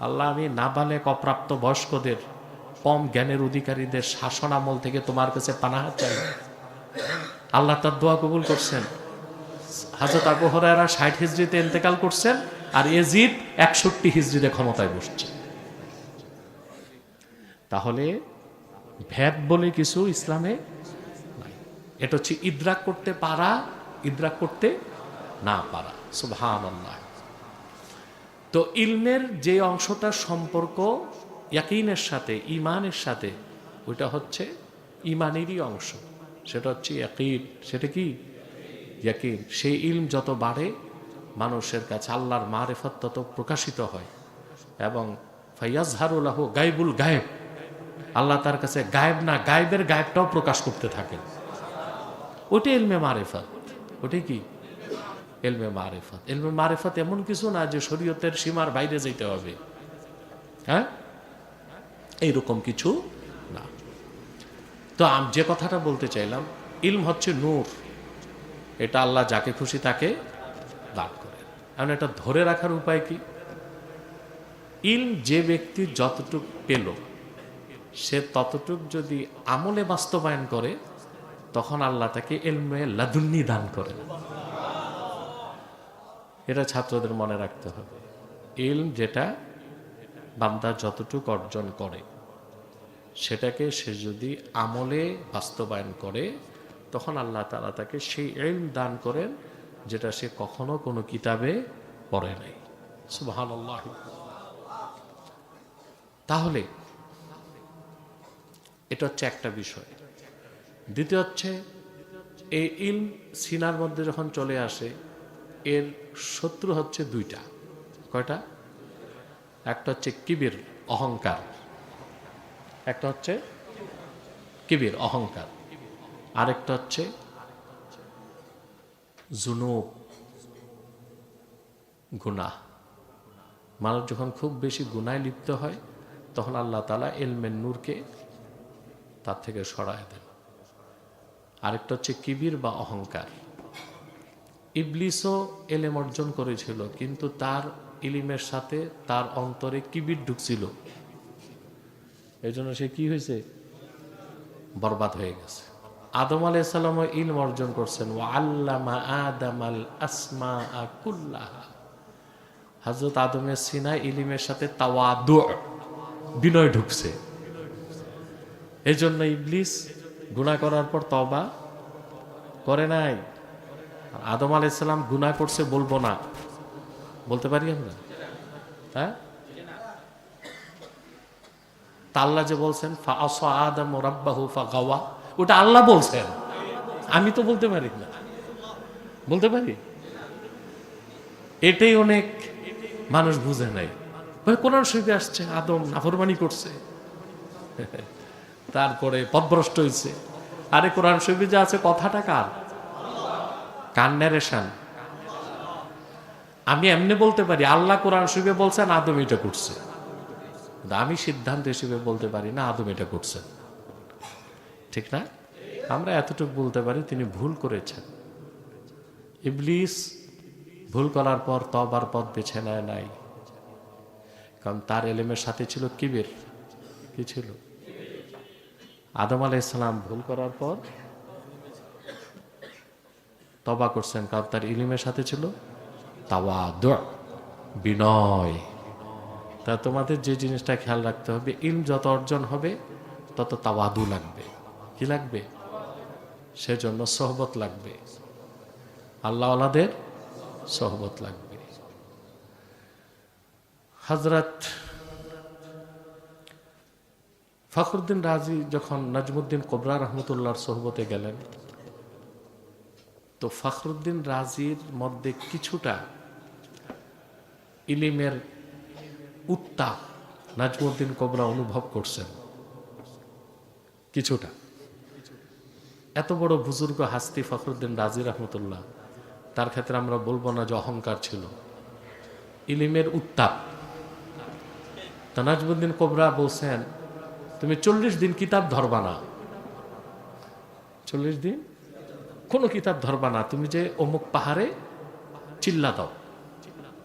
Speaker 1: আল্লাহ আমি নাবালেগ অপ্রাপ্ত বয়স্কদের, কম জ্ঞানের অধিকারীদের শাসন আমল থেকে তোমার কাছে পানাহ চাই। আল্লাহ তার দোয়া কবুল করছেন। হযরত আবু হুরায়রা 60 হিজরিতে ইন্তেকাল করছেন, আর ইয়াজিদ 61 হিজরিতে ক্ষমতায় বসছে। তাহলে ভেদ বলে কিছু ইসলামে নাই। এটা হচ্ছে ইদরাক করতে পারা, ইদরাক করতে না পারা। সুবহানাল্লাহ। তো ইলমের যে অংশটা সম্পর্ক ইয়াকিনের সাথে, ইমানের সাথে, ওইটা হচ্ছে ইমানেরই অংশ, সেটা হচ্ছে ইয়াকিন। সেটা কি? ইয়াকিন। সেই ইলম যত বাড়ে, মানুষের কাছে আল্লাহর মারিফত তত প্রকাশিত হয়, এবং ফায়াজহারু লাহু গায়বুল গায়েব, আল্লাহ তার কাছে গায়েব না গায়েবের গায়েবটাও প্রকাশ করতে থাকেন। ওইটা ইলমে মারিফত। ওটাই কি? ইলমে মারিফত। ইলমে মারিফত এমন কিছু না যে শরীয়তের সীমার বাইরে যেতে হবে, হ্যাঁ, এইরকম কিছু না। তো আমি যে কথাটা বলতে চাইলাম, ইলম হচ্ছে নূর, এটা আল্লাহ যাকে খুশি তাকে দান করেন। এখন এটা ধরে রাখার উপায় কি? ইলম যে ব্যক্তি যতটুক পেল, সে ততটুক যদি আমলে বাস্তবায়ন করে, তখন আল্লাহ তাকে ইলমে লাদুন্নি দান করেন। এটা ছাত্রদের মনে রাখতে হবে। ইলম যেটা বান্দা যতটুক অর্জন করে, সেটাকে সে যদি আমলে বাস্তবায়ন করে, তখন আল্লাহ তাআলা তাকে সেই ইলম দান করেন যেটা সে কখনো কোনো কিতাবে পড়ে নাই। সুবহানাল্লাহ। তাহলে এটা হচ্ছে একটা বিষয়। দ্বিতীয় হচ্ছে, এই ইলম সিনার মধ্যে যখন চলে আসে, এর শত্রু হচ্ছে দুইটা। কয়টা? একটা হচ্ছে কিবির, অহংকার। একটা হচ্ছে কিবির, অহংকার। আরেকটা হচ্ছে জুনুব, গুনাহ। মানুষ যখন খুব বেশি গুনায় লিপ্ত হয়, তখন আল্লাহ তাআলা ইলমের নূরকে তার থেকে সরায় দেন। আরেকটা হচ্ছে কিবির বা অহংকার। ইবলিসও ইলম অর্জন করেছিল, কিন্তু তার ইলমের সাথে তার অন্তরে কিবির ঢুকছিল, এই জন্য সে কি হয়েছে? বরবাদ হয়ে গেছে। আদম আলাইহিস সালাম ইলম অর্জন করছেন, ওয়া আল্লামা আদামাল আসমাআ কুল্লাহা। হযরত আদমের সিনায় ইলমের সাথে তাওয়াদু, বিনয় ঢুকছে। এই জন্য ইবলিস গুনাহ করার পর তওবা করে নাই। আদম আলাইহিস সালাম গুনাহ করছে বলবো না, বলতে পারি আমরা? হ্যাঁ, তা আল্লাহ যে বলছেন ফা আসা আদম রাব্বাহু ফাগাওয়া, ওটা আল্লাহ বলছেন, আমি তো বলতে পারি না। বলতে পারি? এটাই অনেক মানুষ বুঝে নাই। কোরআন শরীফে আসছে আদম নাফরমানি করছে, তারপরে পথভ্রষ্ট হয়েছে। আরে কোরআন শরীফে যা আছে কথাটা কার? কার ন্যারেশন? আমি এমনি বলতে পারি আল্লাহ কোরআন শরীফে বলছেন আদম এটা করছে, আমি সিদ্ধান্ত হিসেবে বলতে পারি না আদম এটা করছে, ঠিক না? আমরা এতটুকু বলতে পারি তিনি ভুল করেছেন। ইবলিস ভুল করার পর তওবার পথ বেছে নেয় নাই, কারণ তার ইলমের সাথে ছিল কিবির। কি ছিল? আদম আলাইহিস সালাম ভুল করার পর তওবা করছেন, কারণ তার ইলমের সাথে ছিল তাওয়াদু, বিনয়। তা তোমাদের যে জিনিসটা খেয়াল রাখতে হবে, ইলম যত অর্জন হবে তত তাওয়াদু লাগবে। কি লাগবে? সেজন্য সোহবত লাগবে, আল্লাহওয়ালাদের সোহবত লাগবে। হযরত ফখরুদ্দিন রাজি যখন নাজমুদ্দিন কোবরা রহমতুল্লাহর সোহবতে গেলেন, তো ফখরুদ্দিন রাজির মধ্যে কিছুটা ইলিমের উত্তাপ নাজমুদ্দিন কোবরা অনুভব করছেন, কিছুটা। এত বড় বুজুর্গ হাস্তি ফখরুদ্দিন রাজি রহমতুল্লাহ, তার ক্ষেত্রে আমরা বলবো না যে অহংকার ছিল, ইলিমের উত্তাপ। তা নাজমুদ্দিন কোবরা বলছেন, তুমি 40 দিন কিতাব ধরবা না, 40 দিন কোনো কিতাব ধরবা না, তুমি যে অমুক পাহাড়ে চিল্লা দাও।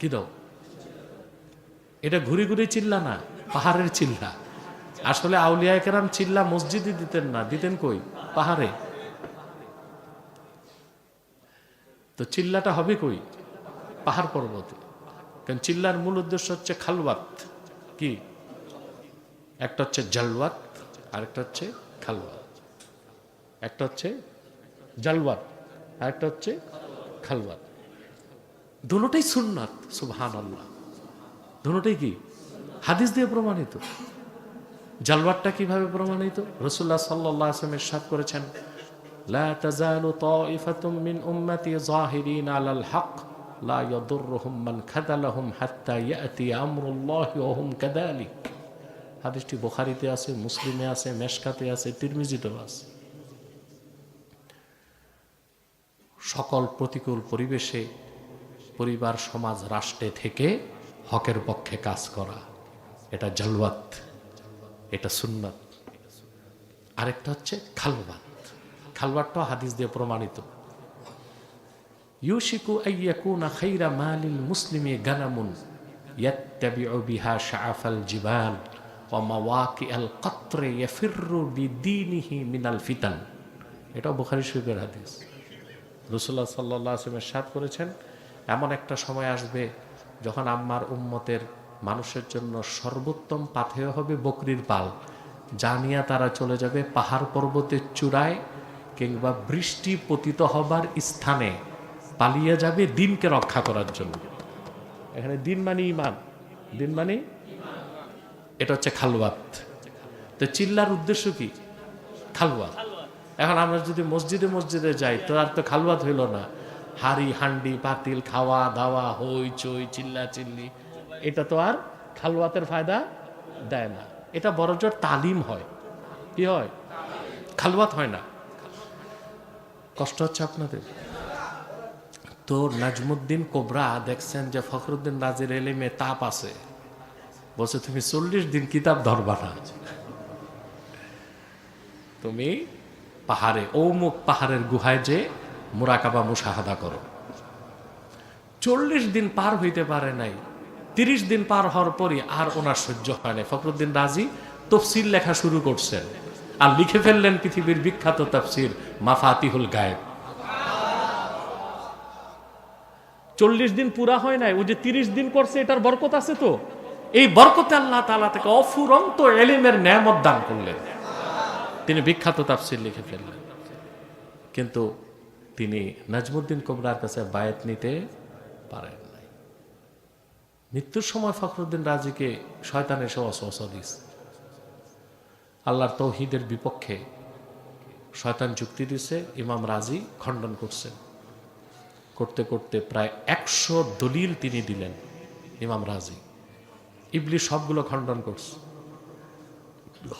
Speaker 1: কি দাও? এটা ঘুরি ঘুরি চিল্লা না, পাহাড়ের চিল্লা। আসলে আউলিয়া কেরাম চিল্লা মসজিদে দিতেন না, দিতেন কই? পাহাড়ে। তো চিল্লাটা হবে কই? পাহাড় পর্বতে। কারণ চিল্লার মূল উদ্দেশ্য হচ্ছে খালওয়াত। কি? একটা হচ্ছে জালওয়াত, আরেকটা হচ্ছে খালওয়াত। একটা হচ্ছে জালওয়াত, আরেকটা হচ্ছে খালওয়াত। দুটোটাই সুন্নাত। সুবহানাল্লাহ। দুটোটাই কি? হাদিস দিয়ে প্রমাণিত। জালওয়াতটা কিভাবে প্রমাণিত? রাসূলুল্লাহ সাল্লাল্লাহু আলাইহি ওয়াসাল্লাম ইরশাদ করেছেন, লা তাজালু তাইফাতুম মিন উম্মতি যাহিরিন আলাল হক লা ইয়াদুররুহুম মান খাযালাহুম হাত্তা ইয়াতি আমরুল্লাহি ওয়া হুম কাযালিক। হাদিসটি বুখারীতে আছে, মুসলিমে আছে, মেশকাতে আছে, তিরমিজিতেও আছে। সকল প্রতিকূল পরিবেশে পরিবার, সমাজ, রাষ্ট্রে থেকে হকের পক্ষে কাজ করা, এটা জালওয়াত, এটা সুন্নাত। আরেকটা হচ্ছে খালওয়াত। খালওয়াতটা হাদিস দিয়ে প্রমাণিত। ইউশিকু আইয়াকুনা খাইরা মালিল মুসলিমি গানামুন ইয়াত্তাবিউ বিহা শাআফাল জিবাল ওয়া মাওয়াকিআল কাতরে ইয়াফিররু বিদীনিহি মিনাল ফিতান। এটা বুখারী শরীফের হাদিস। রাসূলুল্লাহ সাল্লাল্লাহু আলাইহি ওয়াসাল্লাম ইরশাদ করেছেন, এমন একটা সময় আসবে যখন আম্মার উম্মতের মানুষের জন্য সর্বোত্তম পাথেয় হবে বকরির পাল, যা নিয়ে তারা চলে যাবে পাহাড় পর্বতের চূড়ায় কিংবা বৃষ্টি পতিত হবার স্থানে, পালিয়ে যাবে দিনকে রক্ষা করার জন্য। এখানে দিন মানে ঈমান, দিন মানে এটা হচ্ছে খালওয়াত। তো চিল্লার উদ্দেশ্য কি? খালওয়াত। এখন আমরা যদি মসজিদে মসজিদে যাই তো আর তো খালওয়াত হইল না, হাড়ি হান্ডি পাতিল খাওয়া দাওয়া হই চই চিল্লা চিল্লি, এটা তো আর খালওয়াতের ফায়দা দেয় না। এটা বড়জোর তালিম হয়। কি হয়? খালওয়াত হয় না। কষ্ট হচ্ছে আপনাদের? তো নাজমুদ্দিন কোবরা দেখছেন যে ফখরুদ্দিন রাজির এলিমে তাপ আছে, বলছে তুমি 40 দিন কিতাব ধরবা না, তুমি পাহাড়ে অমুক পাহাড়ের গুহায় যে মুরাকাবা মুশাহাদা করো। 40 দিন পার হইতে পারে নাই, 30 দিন পার হওয়ার পরই আর ওনার সহ্য হয় নাই। ফখরুদ্দিন রাজি তাফসীর লেখা শুরু করছেন আর লিখে ফেললেন পৃথিবীর বিখ্যাত তাফসীর মাফাতিহুল গায়েব। 40 দিন পুরা হয় নাই, ও যে 30 দিন করছে এটার বরকত আছে। তো এই বরকতে আল্লাহ তাআলা থেকে অফুরন্ত ইলমের নেয়ামত দান করলেন, তিনি বিখ্যাত তাফসীর লিখে ফেললেন। কিন্তু তিনি নাজমুদ্দিন কোবরার কাছে বায়াত নিতে পারেন নাই। মৃত্যুর সময় ফখরুদ্দিন রাজিকে শয়তান এসে ওয়াসওয়াসা দিয়েছে। আল্লাহর তৌহিদের বিপক্ষে শয়তান যুক্তি দিছে, ইমাম রাজি খণ্ডন করছেন। করতে করতে প্রায় 100 দলিল তিনি দিলেন ইমাম রাজি। ইবলিস সবগুলো খণ্ডন করছে।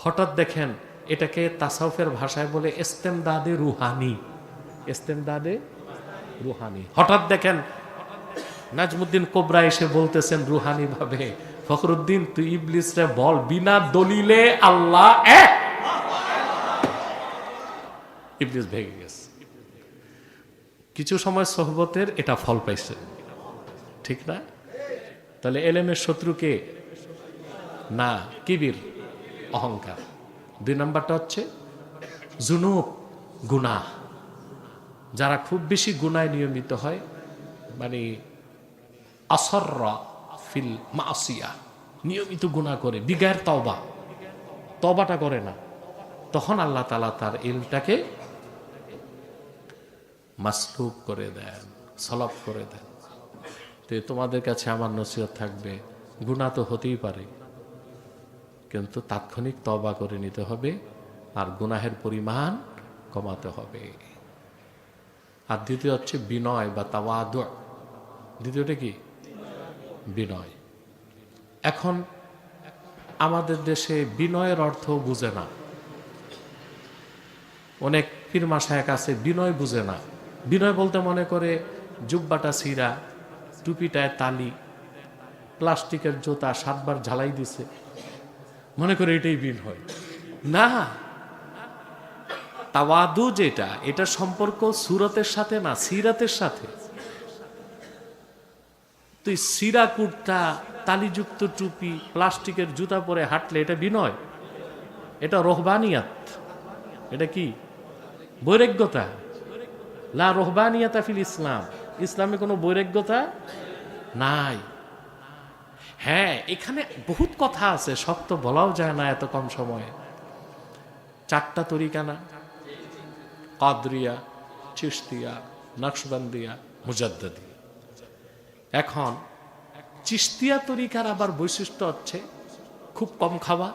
Speaker 1: হঠাৎ দেখেন এটাকে তাসাউফের ভাষায় বলে ইস্তেমদাদে রুহানি, ইস্তেমদাদে রুহানি। হঠাৎ দেখেন নাজমুদ্দিন কোবরা এসে বলতেছেন রুহানি ভাবে, ফখরুদ্দিন তুই ইবলিসরে বল বিনা দলিলে আল্লাহ এক। ইবলিস ভেঙে গেছে। কিছু সময় সোহবতের এটা ফল পাইছে, ঠিক না? তাহলে এলেমের শত্রুকে না কিবির, অহংকার। 2 নম্বরটা হচ্ছে জুনুব, গুনাহ। যারা খুব বেশি গুনায় নিয়মিত হয়, মানে আসররা ফিল মাসিয়া, নিয়মিত গুনাহ করে, বিগায়ের তওবাটা করে না, তখন আল্লাহ তাআলা তার ইলমটাকে মাসলুব করে দেন, সলব করে দেন। তো তোমাদের কাছে আমার নসিহত থাকবে, গুনাহ তো হতেই পারে, কিন্তু তাৎক্ষণিক তওবা করে নিতে হবে আর গুনাহের পরিমাণ কমাতে হবে। আর দ্বিতীয় হচ্ছে বিনয় বা তাওয়াদু। দ্বিতীয়টা কি? বিনয়। এখন আমাদের দেশে বিনয়ের অর্থ বুঝে না, অনেক পীর মাশায়েখ আছে বিনয় বুঝে না। বিনয় বলতে মনে করে জুব্বাটা ছিঁড়া, টুপিটায় তালি, প্লাস্টিকের জুতা 7 বার ঝালাই দিছে, মনে করে এটাই বিনয়। না, তাওয়াদু যেটা, এটা সম্পর্ক সুরতের সাথে না, সিরাতের সাথে। তুই সিরা কুর্তা, তালিযুক্ত টুপি, প্লাস্টিকের জুতা পরে হাঁটলে এটা বিনয়? এটা রহবানিয়াত। এটা কি? বৈরাগ্যতা। লা রহবানিয়াতা ফিল ইসলাম। ইসলামে কোনো বৈরাগ্যতা নাই। হ্যাঁ, এখানে বহুত কথা আছে, সব তো বলাও যায় না এত কম সময়ে। 4টা তরিকা না? কাদরিয়া, চিশতিয়া, নকশবন্দিয়া, মুজাদ্দিদি। এখন চিশতিয়া তরিকার আবার বৈশিষ্ট্য হচ্ছে খুব কম খাওয়া,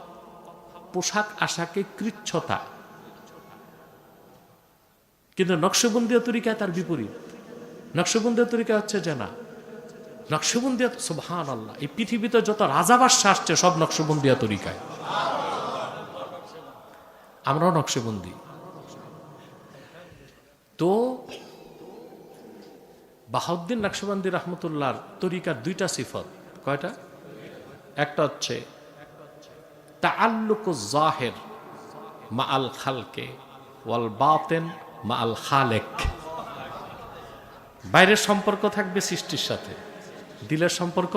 Speaker 1: পোশাক আশাকে কৃচ্ছতা। কিন্তু নকশবন্দিয়া তরিকায় তার বিপরীত। নকশবন্দিয়া তরিকা হচ্ছে যে না, নকশবন্দিয়া, সুবহানাল্লাহ, এই পৃথিবীতে যত রাজা বাদশা আসছে সব নকশবন্দিয়া তরিকায়। আমরাও নকশবন্দি। তো বাহাউদ্দিন নকশবন্দি রহমতুল্লাহর তরিকার 2টা সিফত। কয়টা? একটা হচ্ছে তাআল্লুকুজ জাহির মা আল খালকে ওয়াল বাতিন মা আল খালেক। বাইরের সম্পর্ক থাকবে সৃষ্টির সাথে, দিলের সম্পর্ক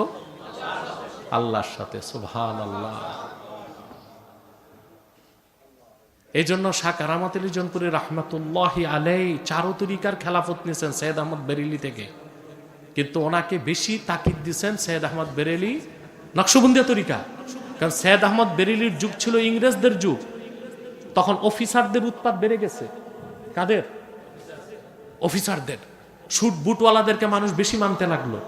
Speaker 1: আল্লাহর সাথে। সুবহানাল্লাহ। এই জন্য শাহ কারামাত আলী জনপুরি রহমতুল্লাহি আলাইহি 4 তরিকার খেলাফত নিয়েছেন সৈয়দ আহমদ বেরেলি থেকে, কিন্তু ওনাকে বেশি তাকিদ দিয়েছেন সৈয়দ আহমদ বেরেলি নকশবন্দিয়া তরিকা। কারণ সৈয়দ আহমদ বেরেলির যুগ ছিল ইংরেজদের যুগ, তখন অফিসারদের উৎপাত বেড়ে গেছে। কাদের? অফিসারদের। শুট বুটওয়ালাদেরকে মানুষ বেশি মানতে লাগলো।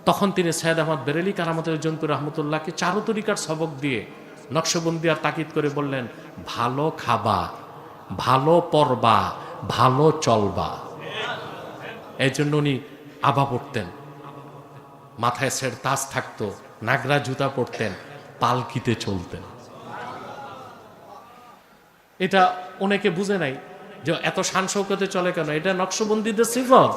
Speaker 1: তখন তিনি সৈয়দ আহমদ বেরেলি কারামাত আলী জনপুরি রহমতুল্লাহকে 4 তরিকার সবক দিয়ে নকশবন্দিয়ার তাকিদ করে বললেন, ভালো খাবা, ভালো পরবা, ভালো চলবা। এই জন্য উনি আবা পড়তেন, মাথায় সের তাজ থাকতো, নাগরা জুতা পরতেন, পালকিতে চলতেন। এটা অনেকে বুঝে নাই যে এত শান শৌকতে চলে কেন, এটা নকশবন্দীদের সিফত।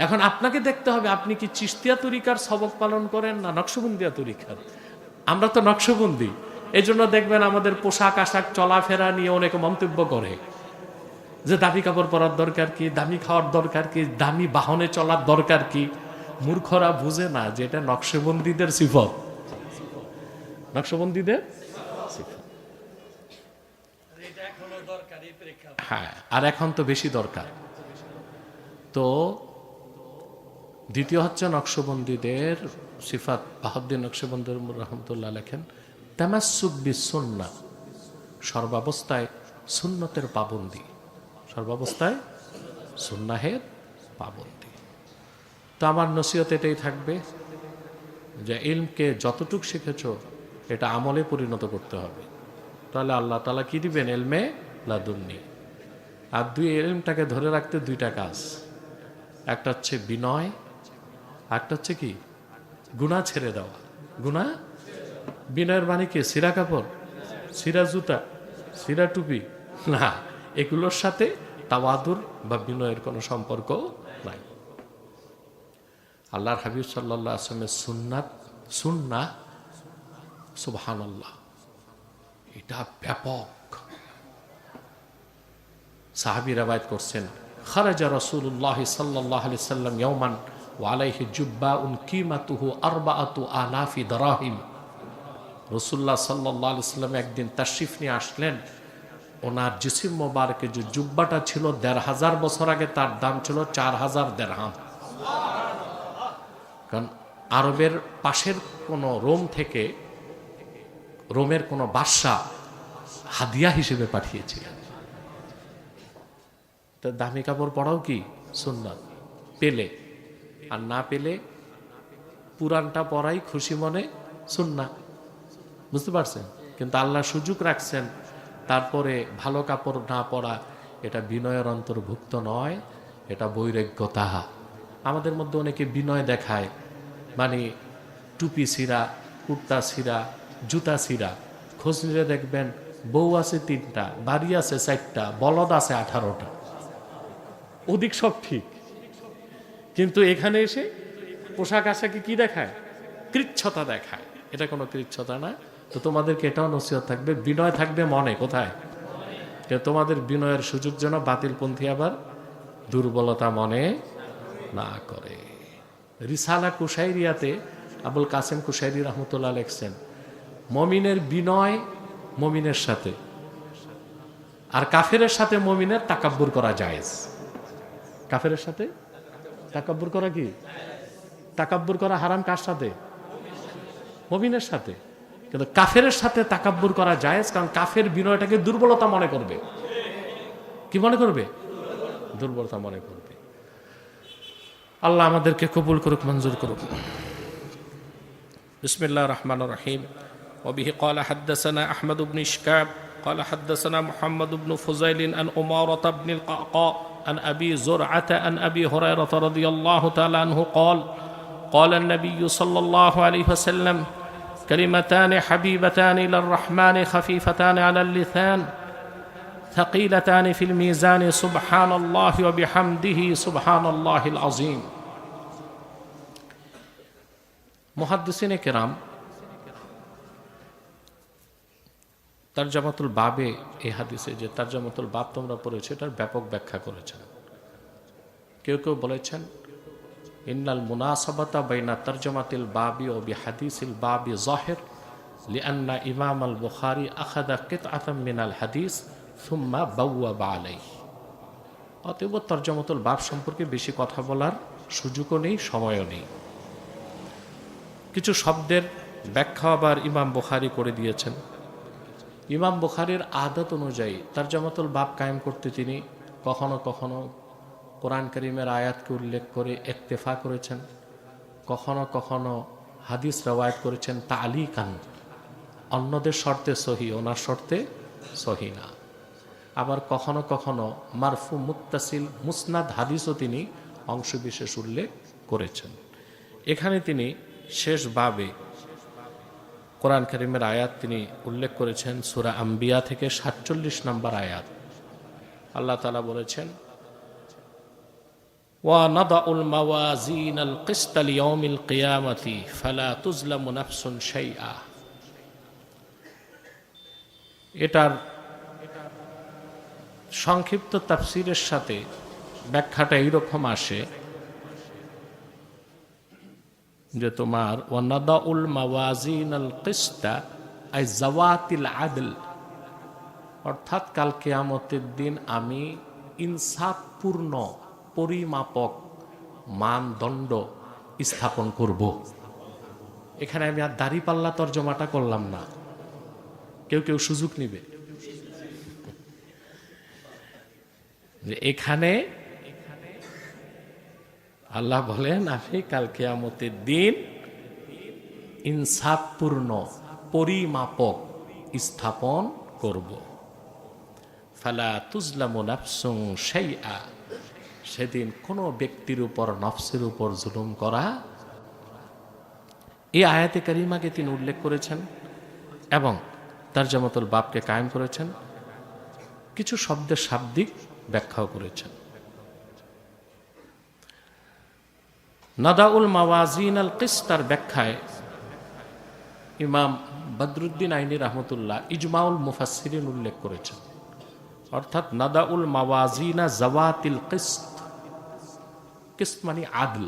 Speaker 1: এখন আপনাকে দেখতে হবে আপনি কি চিশতিয়া তরিকার সবক পালন করেন না নকশবন্দিয়া তরিকার। আমরা তো নকশবন্দি, এই জন্য দেখবেন আমাদের পোশাক আশাক চলাফেরা নিয়ে অনেকে মন্তব্য করে যে দামি কাপড় পরার দরকার কি, দামি খাওয়ার দরকার কি, দামি বাহনে চলার দরকার কি। মূর্খরা বুঝে না যে এটা নকশবন্দীদের সিফত, নকশবন্দীদের সিফত। হ্যাঁ, আর এখন তো বেশি দরকার। তো দ্বিতীয় হচ্ছে নকশবন্দীদের সিফাত। বাহাউদ্দিন নকশবন্দি রহমতুল্লাহ লেখেন, তামাসসুক বিসুন্নাহ, সর্বাবস্থায় সুন্নতের পাবন্দি, সর্বাবস্থায় সুন্নাহের পাবন্দি। তো আমার নসিহত এটাই থাকবে যে ইলমকে যতটুক শিখেছ এটা আমলে পরিণত করতে হবে, তাহলে আল্লাহ তাআলা কি দিবেন? ইলমে লাদুন্নি। আর ইলমটাকে ধরে রাখতে 2টা কাজ, একটা হচ্ছে বিনয়, একটা হচ্ছে কি? গুনাহ ছেড়ে দেওয়া। গুনাহ, বিনয়ের মানে কি? সিরা কাপড়, সিরা জুতা, সিরা টুপি না, এগুলোর সাথে তাওয়াদুর বা বিনয়ের কোনো সম্পর্ক নাই। আল্লাহর হাবিব সাল্লাল্লাহু আলাইহি ওয়াসাল্লামের সুন্নাহ, সুবহানাল্লাহ, এটা ব্যাপক। সাহাবী রাওয়ায়াত করছেন, খারাজা রাসূলুল্লাহ সাল্লাল্লাহু আলাইহি ওয়াসাল্লাম ইয়াওমান ওয়া আলাইহি জুব্বাউন কিমাতুহু 4000 দিরহাম। রাসূলুল্লাহ সাল্লাল্লাহু আলাইহি ওয়াসাল্লাম একদিন তাশরিফ নিয়ে আসলেন, ওনার জিসিম মোবারকে যে জুব্বাটা ছিল 1500 বছর আগে তার দাম ছিল 4000 দিরহাম। কারণ আরবের পাশের কোনো রোম থেকে রোমের কোনো বাদশা হাদিয়া হিসেবে পাঠিয়েছিলেন। তো দামি কাপড় পরাও কি সুন্নাত, পেলে, আর না পেলে পুরানটা পরাই খুশি মনে সুন্নাত। বুঝতে পারছেন? কিন্তু আল্লাহ সুযোগ রাখছেন, তারপরে ভালো কাপড় না পরা এটা বিনয়ের অন্তর্ভুক্ত নয়, এটা বৈরাগ্যতা। আমাদের মধ্যে অনেকে বিনয় দেখায়, মানে টুপি ছিঁড়া, কুর্তা ছিঁড়া, জুতা ছিঁড়া। খোঁজ নিলে দেখবেন বউ আছে 3টা, বাড়ি আছে 4টা, বলদ আছে 18টা। ওদিক সব ঠিক, কিন্তু এখানে এসে পোশাক আশাকে কি দেখায়? কৃচ্ছতা দেখায়। এটা কোনো কৃচ্ছতা না। তো তোমাদেরকে এটাও নসিহত থাকবে, বিনয় থাকবে মনে। কোথায়? তোমাদের বিনয়ের সুযোগ যেন বাতিলপন্থী আবার দুর্বলতা মনে না করে। রিসালা কুশাইরিয়াতে আবুল কাসেম কুশাইরি রহমতুল্লাহ লিখছেন, মমিনের বিনয় মমিনের সাথে, আর কাফেরের সাথে মমিনের তাকাব্বুর করা জায়েজ। কাফেরের সাথে তাকাব্বুর করা কি? তাকাব্বুর করা হারাম কার সাথে? মমিনের সাথে। কিন্তু কাফেরের সাথে তাকাব্বুর করা জায়েজ, কারণ কাফের বিনয়টাকে দুর্বলতা মনে করবে। কি মনে করবে? দুর্বলতা মনে করবে। আল্লাহ আমাদেরকে কবুল করুক, মঞ্জুর করুক। বিসমিল্লাহির রহমানির রহিম। ওয়াবিহি ক্বালা হাদাসানা আহমদ ইবনে ইশকাব ক্বালা হাদাসানা মুহাম্মদ ইবনে ফুযাইল আন উমারাহ ইবনে আল-কাকা আন আবি যুরআহ আন আবি হুরায়রা রাদিয়াল্লাহু তাআলা আনহু ক্বালা ক্বালা আন-নবী সাল্লাল্লাহু আলাইহি ওয়াসাল্লাম كلمتان حبيبتان إلى الرحمن خفيفتان على اللسان ثقيلتان في الميزان سبحان الله وبحمده سبحان الله العظيم. মুহাদ্দিসিনে কেরাম তারজামাতুল বাবে এই হাদিসে যে তারজামাতুল বাব তোমরা পড়েছো, এটার ব্যাপক ব্যাখ্যা করেছেন। কেউ কেউ বলেছেন ইন্নাল মুনাসাবাতা বাইনা তারজামাতিল বাবি ও বিহাদিসিল বাবি যাহির লিআন্না ইমাম আল বুখারী আখাযা কিতআতাম মিনাল হাদিস সুম্মা বাওয়াবা আলাইহি। অতএব তারজামাতুল বাব সম্পর্কে বেশি কথা বলার সুযোগও নেই, সময়ও নেই। কিছু শব্দের ব্যাখ্যা আবার ইমাম বুখারী করে দিয়েছেন। ইমাম বুখারীর আদত অনুযায়ী তারজামাতুল বাব কায়েম করতে তিনি কখনো কখনো কোরআন কারীমের আয়াতকে উল্লেখ করে ইক্তেফা করেছেন, কখনো কখনো হাদিস রওয়ায়াত করেছেন তালিকান, অন্যদের শর্তে সহি, ওনার শর্তে সহি না। আবার কখনো কখনো মারফু মুত্তাসিল মুসনাদ হাদিসও তিনি অংশবিশেষ উল্লেখ করেছেন। এখানে তিনি শেষ বাবে কোরআন কারীমের আয়াত তিনি উল্লেখ করেছেন সূরা আম্বিয়া থেকে 47 নম্বর আয়াত। আল্লাহ তাআলা বলেছেন وَنَضَعُ الْمَوَازِينَ الْقِسْطَ لِيَوْمِ الْقِيَامَةِ فَلَا تُظْلَمُ نَفْسٌ شَيْئًا। এটার সংক্ষিপ্ত তাফসীরের সাথে ব্যাখ্যাটা এইরকম আসে যে তোমার ওয়ানাদাউল মাওয়াজিনাল কিসতা আই জাওয়াতিল আদল, অর্থাৎ কাল কিয়ামতের দিন আমি ইনসাফপূর্ণ পরিমাপক মানদণ্ড স্থাপন করব। এখানে আমি আর দাড়িপাল্লা তর্জমাটা করলাম না, কেউ কেউ সুযোগ নিবে যে এখানে আল্লাহ বলেন আমি কাল কিয়ামতের দিন ইনসাফপূর্ণ পরিমাপক স্থাপন করব। ফালা তুজলামু নাফসুন শাইআ, সেদিন কোনো ব্যক্তির উপর নফসের উপর জুলুম করা। এই আয়াতে কারিমাকে তিনি উল্লেখ করেছেন এবং তারজামাতুল বাবকে কায়েম করেছেন, কিছু শব্দের শাব্দিক ব্যাখ্যাও করেছেন। নাদাউল মাওয়াজিন আল কিসতার ব্যাখ্যায় ইমাম বদরুদ্দিন আইনি রহমতুল্লাহ ইজমাউল মুফাসসিরিন উল্লেখ করেছেন, অর্থাৎ নাদাউল মাওয়াজিনা জাওয়াতিল কিসত, কিসত মানে আদল,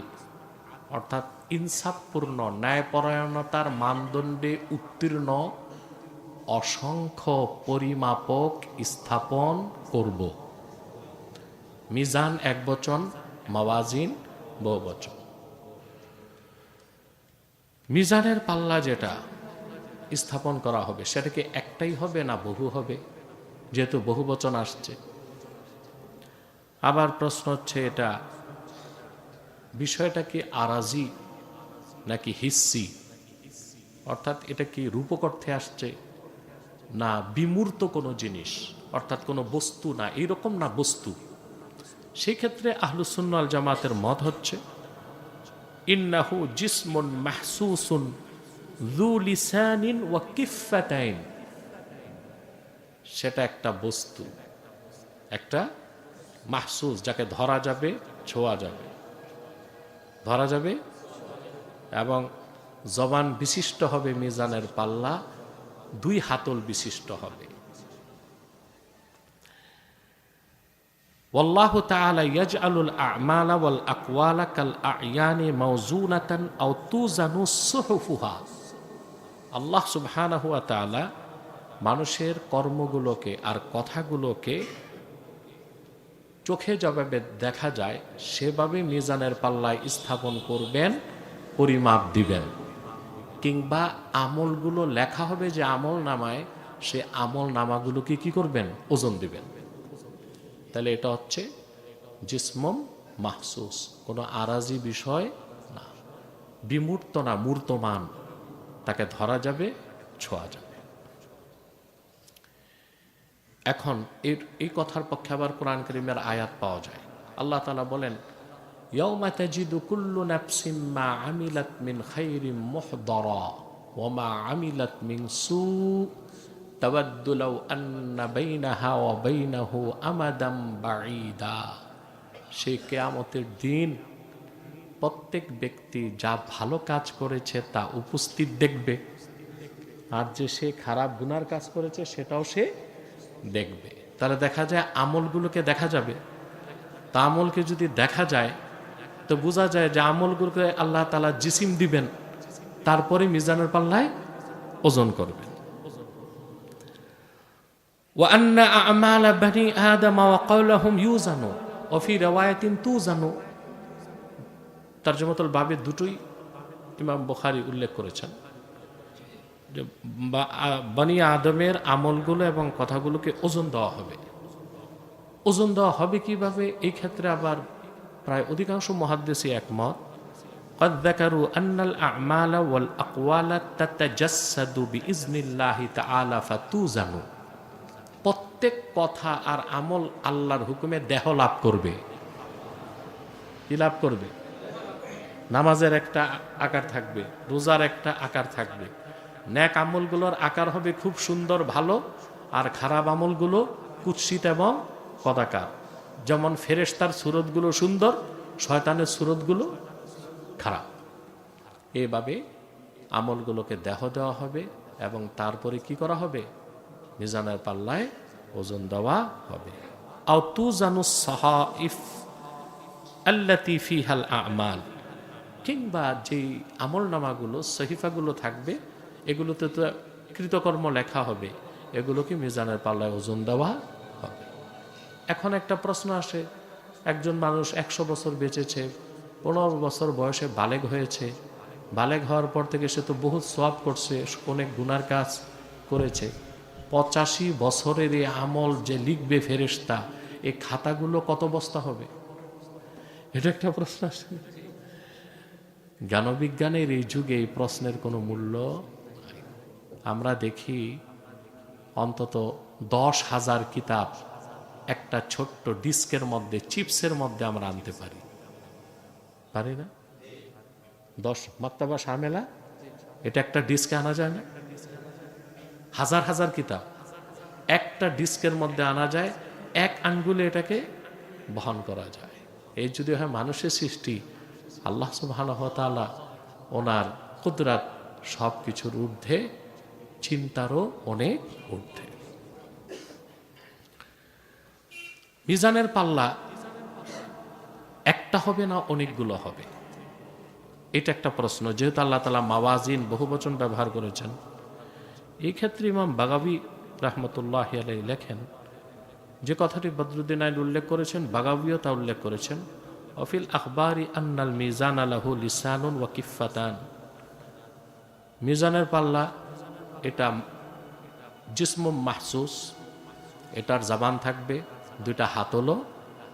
Speaker 1: অর্থাৎ ইনসাফপূর্ণ ন্যায়পরায়ণতার মানদণ্ডে উত্তীর্ণ অসংখ্য পরিমাপক স্থাপন করব। মিজান এক বচন, মাওয়াজিন বহুবচন। মিজানের পাল্লা যেটা স্থাপন করা হবে সেটা কি একটাই হবে না বহু হবে, যেহেতু বহু বচন আসছে। আবার প্রশ্ন হচ্ছে এটা বিষয়টা কি আরাজি নাকি হিস্সি, অর্থাৎ এটা কি রূপক অর্থে আসছে না বিমূর্ত কোনো জিনিস, অর্থাৎ কোনো বস্তু না, এইরকম না বস্তু। সেই ক্ষেত্রে আহলুস সুন্নাহ ওয়াল জামাতের মত হচ্ছে ইন্নাহু জিসমুন মাহসুসুন যু লিসানিন ওয়া কিফাতাইন, সেটা একটা বস্তু, একটা মাহসুস, যাকে ধরা যাবে, ছোঁয়া যাবে, ধরা যাবে, এবং জবান বিশিষ্ট হবে। মিজানের পাল্লা 2 হাতল বিশিষ্ট হবে। ওয়াল্লাহু তাআলা ইয়াজআলুল আ'মালা ওয়াল আকওয়ালা কাল আ'য়ানি মাওজুনাতান আও তুজানু সুহুফুহা। আল্লাহ সুবহানাহু ওয়া তাআলা মানুষের কর্মগুলোকে আর কথাগুলোকে চোখে যেভাবে দেখা যায় সেভাবে মিজানের পাল্লায় স্থাপন করবেন, পরিমাপ দিবেন, কিংবা আমলগুলো লেখা হবে যে আমল নামায়, সে আমল নামাগুলোকে কি করবেন, ওজন দিবেন। তাহলে এটা হচ্ছে জিসমম মাহসুস, কোনো আরাজি বিষয় না, বিমূর্ত না, মূর্তমান, তাকে ধরা যাবে, ছোঁয়া যাবে। এখন এই কথার পক্ষে আবার কোরআন কারীমের আয়াত পাওয়া যায়। আল্লাহ তাআলা বলেন ইয়াউমা তাজিদু কুল্লু নাফসিম মা আমিলাত মিন খাইরিন মুহদারা ওয়া মা আমিলাত মিন সু তাওয়াদ্দু লাউ আন্না বাইনাহা ওয়া বাইনাহু আমাদাম বাঈদা। সেই কিয়ামতের দিন প্রত্যেক ব্যক্তি যা ভালো কাজ করেছে তা উপস্থিত দেখবে, আর যে সে খারাপ গুনার কাজ করেছে সেটাও সে দেখবে। তাহলে দেখা যায় আমলগুলোকে দেখা যাবে। তা আমলকে যদি দেখা যায় তো বোঝা যায় যে আমলগুলোকে আল্লাহ তাআলা জিসিম দিবেন, তারপরে মিজানের পাল্লায় ওজন করবেন। ওয়া আন্না আ'মালা বানি আদম ওয়া কাওলাহুম ইউজানু ওয়া ফি riwayatin তুজানু। তারজমাতুল বাবে দুটোই ইমাম বুখারী উল্লেখ করেছেন যে বনি আদমের আমলগুলো এবং কথাগুলোকে ওজন দেওয়া হবে। ওজন দেওয়া হবে কিভাবে? এই ক্ষেত্রে আবার প্রায় অধিকাংশ মুহাদ্দিসই একমত। قد ذكروا أن الأعمال والأقوال تتجسد بإذن الله تعالى فتوزن। প্রত্যেক কথা আর আমল আল্লাহর হুকুমে দেহ লাভ করবে। কি লাভ করবে? নামাজের একটা আকার থাকবে, রোজার একটা আকার থাকবে, নেক আমলগুলোর আকার হবে খুব সুন্দর ভালো, আর খারাপ আমলগুলো কুৎসিত এবং কদাকার। যেমন ফেরেশতার সুরতগুলো সুন্দর, শয়তানের সুরতগুলো খারাপ। এভাবে আমলগুলোকে দেহ দেওয়া হবে এবং তারপরে কি করা হবে? মিজানের পাল্লায় ওজন দেওয়া হবে। আও তুজানুস সাহাইফ আল্লাতী ফিহাল আমাল, কিংবা যেই আমল নামাগুলো, সহিফাগুলো থাকবে, এগুলোতে তো কৃতকর্ম লেখা হবে, এগুলোকে মিজানের পাল্লায় ওজন দেওয়া হবে। এখন একটা প্রশ্ন আসে, একজন মানুষ 100 বছর বেঁচেছে, 15 বছর বয়সে বালেগ হয়েছে, বালেগ হওয়ার পর থেকে সে তো বহুত সওয়াব করছে, অনেক গুনার কাজ করেছে, 85 বছরের এই আমল যে লিখবে ফেরেশতা, এই খাতাগুলো কত বস্তা হবে? এটা একটা প্রশ্ন আসে। জ্ঞানবিজ্ঞানের এই যুগে এই প্রশ্নের কোনো মূল্য নাই। আমরা দেখি অন্তত 10,000 কিতাব একটা ছোট্ট ডিস্কের মধ্যে, চিপসের মধ্যে আমরা আনতে পারি, পারি না? 10 মাক্তাবা শামেলা, এটা একটা ডিস্কে আনা যায় না? হাজার হাজার কিতাব একটা ডিস্কের মধ্যে আনা যায়, এক আঙ্গুলে এটাকে বহন করা যায়। এই যদি হয় মানুষের সৃষ্টি, আল্লাহ সুবহানাহু ওয়া তাআলা ওনার কুদরত সব কিছুর ঊর্ধ্বে, চিন্তারও অনেক ঊর্ধ্বে। মিজানের পাল্লা একটা হবে না অনেকগুলো হবে? এটা একটা প্রশ্ন। যেহেতু আল্লাহ তাআলা মাওয়াজিন বহুবচন ব্যবহার করেছেন, এই ক্ষেত্রে ইমাম বাগাবী রাহমাতুল্লাহি আলাইহি লেখেন, যে কথাটি বদরুদ্দিন আইন উল্লেখ করেছেন, বাগাবীও তা উল্লেখ করেছেন, অফিল আখবারি আন্নাল মিজান লাহু লিসানুন ওয়া কিফাতান। মিজানের পাল্লা এটা জিসমু মাহসুস, এটার জবান থাকবে, দুইটা হাতলও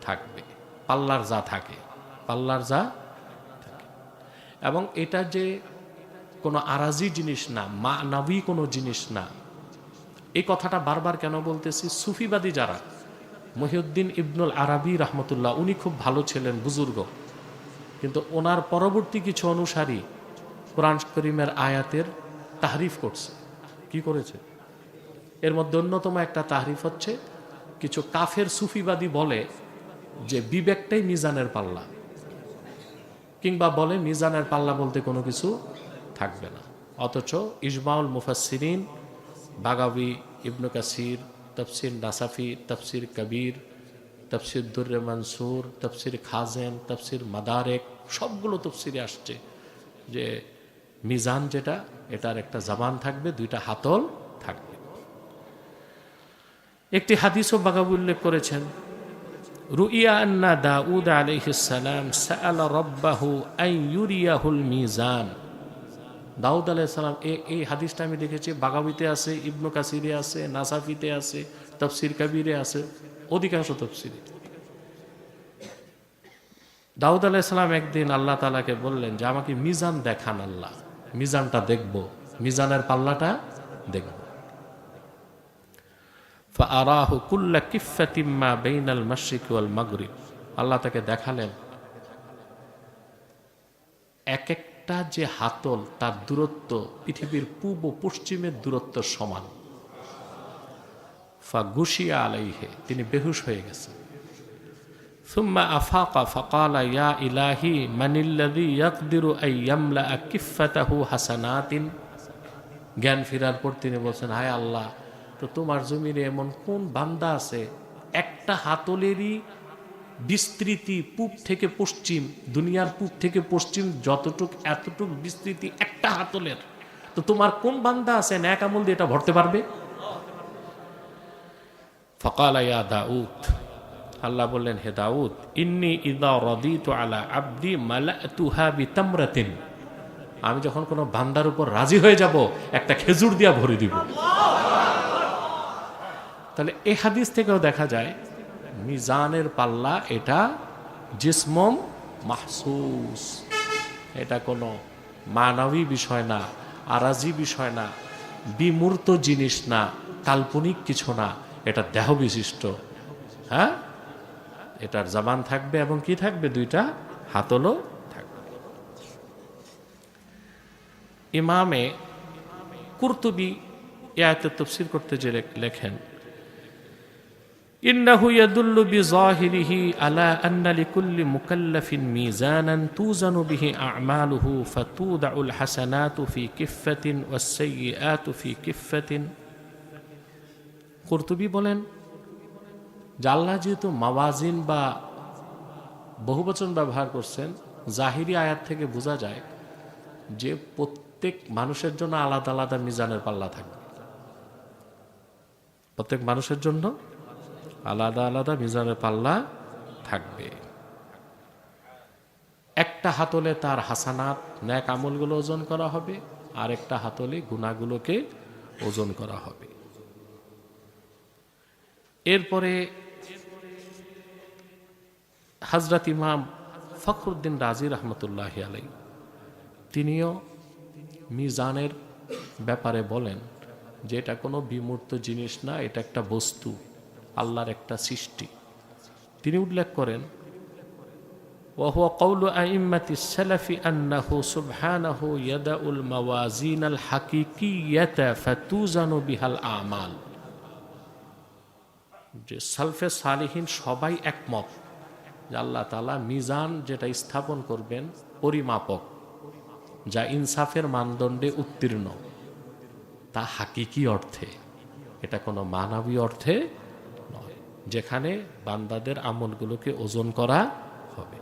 Speaker 1: থাকবে, পাল্লার যা থাকে, পাল্লার যা থাকে। এবং এটা যে কোনো আরাজি জিনিস না, মানবী কোনো জিনিস না। এই কথাটা বারবার কেন বলতেছি? সুফিবাদী যারা, মহিউদ্দিন ইবনুল আরাবি রহমতুল্লাহ, উনি খুব ভালো ছিলেন, বুজুর্গ, কিন্তু ওনার পরবর্তী কিছু অনুসারী কোরআন করিমের আয়াতের তাহরিফ করছে। কি করেছে? এর মধ্যে অন্যতম একটা তাহরিফ হচ্ছে, কিছু কাফের সুফিবাদী বলে যে বিবেকটাই মিজানের পাল্লা, কিংবা বলে মিজানের পাল্লা বলতে কোনো কিছু থাকবে না। অথচ ইজমাউল মুফাসসিরিন, বাগাবী, ইবনে কাসির, তাফসির নাসাফি, তাফসির কবির, তাফসির দুর্রে মনসুর, তাফসির খাজেন, তাফসির মাদারেক, সবগুলো তফসিরে আসছে যে মিজান যেটা, এটার একটা জবান থাকবে, দুইটা হাতল থাকবে। একটি হাদিসও বাগাবী উল্লেখ করেছেন, রুইয়া আন্না দাউদ আলাইহিস সালাম সাআলা রাব্বাহু আন ইউরিয়াহুল মিজান। দাউদ আলাইহিস সালাম, এই হাদিসটা আমি দেখেছি বাগাবীতে আছে, ইবনে কাসিরে আছে, নাসাফিতে আছে, তাফসির কবিরে আছে, অধিকাংশ তফসিরে। দাউদ আলাইহিস সালাম একদিন আল্লাহ তাআলাকে বললেন যে আমাকে মিজান দেখান আল্লাহ, মিজানটা দেখব, মিজানের পাল্লাটা দেখব। ফাআরাহু কুল্লা কিফাতিম মা বাইনাল মাশরিক ওয়াল মাগরিব। আল্লাহ তাকে দেখালেন এক একটা যে হাতল, তার দূরত্ব পৃথিবীর পূর্ব পশ্চিমের দূরত্ব সমান। ফাগুশিয়া আলাইহি, তিনি বেহুশ হয়ে গেছেন। সুম্মা আফাকা ফাকালা ইয়া ইলাহি মানিল্লাযী ইয়াকদিরু আন ইয়ামলাআ কিফাতাহু হাসানাতিন। জ্ঞান ফেরার পর তিনি বলছেন, হায় আল্লাহ, তো তোমার জমিনে এমন কোন বান্দা আছে একটা হাতলেরই বিস্তৃতি পূব থেকে পশ্চিম, দুনিয়ার পূব থেকে পশ্চিম যতটুক এতটুক বিস্তৃতি একটা হাতলের, তো তোমার কোন বান্দা আছে নেক আমল দিয়ে এটা ভরতে পারবে? ফাকালা ইয়া দাউদ, আল্লাহ বললেন, হে দাউদ, ইন্নী ইযা রাদিতু আলা আবদি মালাতুহা বিতামরাতিন। আমি যখন কোনো বান্দার উপর রাজি হয়ে যাব, একটা খেজুর দিয়া ভরে দিব। তাহলে এই হাদিস থেকেও দেখা যায় মিজানের পাল্লা এটা জিসমম মাহসুস, এটা কোনো মানবী বিষয় না, আরাজি বিষয় না, বিমূর্ত জিনিস না, কাল্পনিক কিছু না, এটা দেহ বিশিষ্ট। হ্যাঁ, এটার জবান থাকবে এবং কি থাকবে, দুইটা হাতলও থাকবে। ইমামে কুরতুবী এই আয়াতের তাফসীর করতে যে লেখেন, ইন্নাহু ইয়াদুল্লু বিযাহিরিহি আলা আন্না লিকুল্লি মুকাল্লাফিন মিজানান তুজানু বিহি আ'মালুহু ফাতুদাউল হাসানাতু ফি কিফফাতিন ওয়াস সাইয়্যাতু ফি কিফফাতিন। কুরতুবী বলেন যে আল্লাহ যেহেতু মাওয়াজিন বা বহুবচন ব্যবহার করছেন, জাহিরি আয়াত থেকে বোঝা যায় যে প্রত্যেক মানুষের জন্য আলাদা আলাদা মিজানের পাল্লা থাকবে, প্রত্যেক মানুষের জন্য আলাদা আলাদা মিজানের পাল্লা থাকবে। একটা হাতলে তার হাসানাত নেক আমলগুলো ওজন করা হবে, আর একটা হাতলে গুনাহগুলোকে ওজন করা হবে। এরপরে হযরত ইমাম ফখরুদ্দিন রাজি রহমতুল্লাহ আলাই, তিনিও মিজানের ব্যাপারে বলেন যে এটা কোনো বিমূর্ত জিনিস না, এটা একটা বস্তু, আল্লাহর একটা সৃষ্টি। তিনি উল্লেখ করেন, وهو قول أئمة السلف أنه سبحانه يدع الموازين الحقيقية فتوزن بها الأعمال। যে সালফে সালিহিন সবাই একমত যে আল্লাহ তাআলা মিজান যেটা স্থাপন করবেন, পরিমাপক, যা ইনসাফের মানদণ্ডে উত্তীর্ণ, তা হাকিকি অর্থে, এটা কোনো মানবী অর্থে নয়, যেখানে বান্দাদের আমলগুলোকে ওজন করা হবে।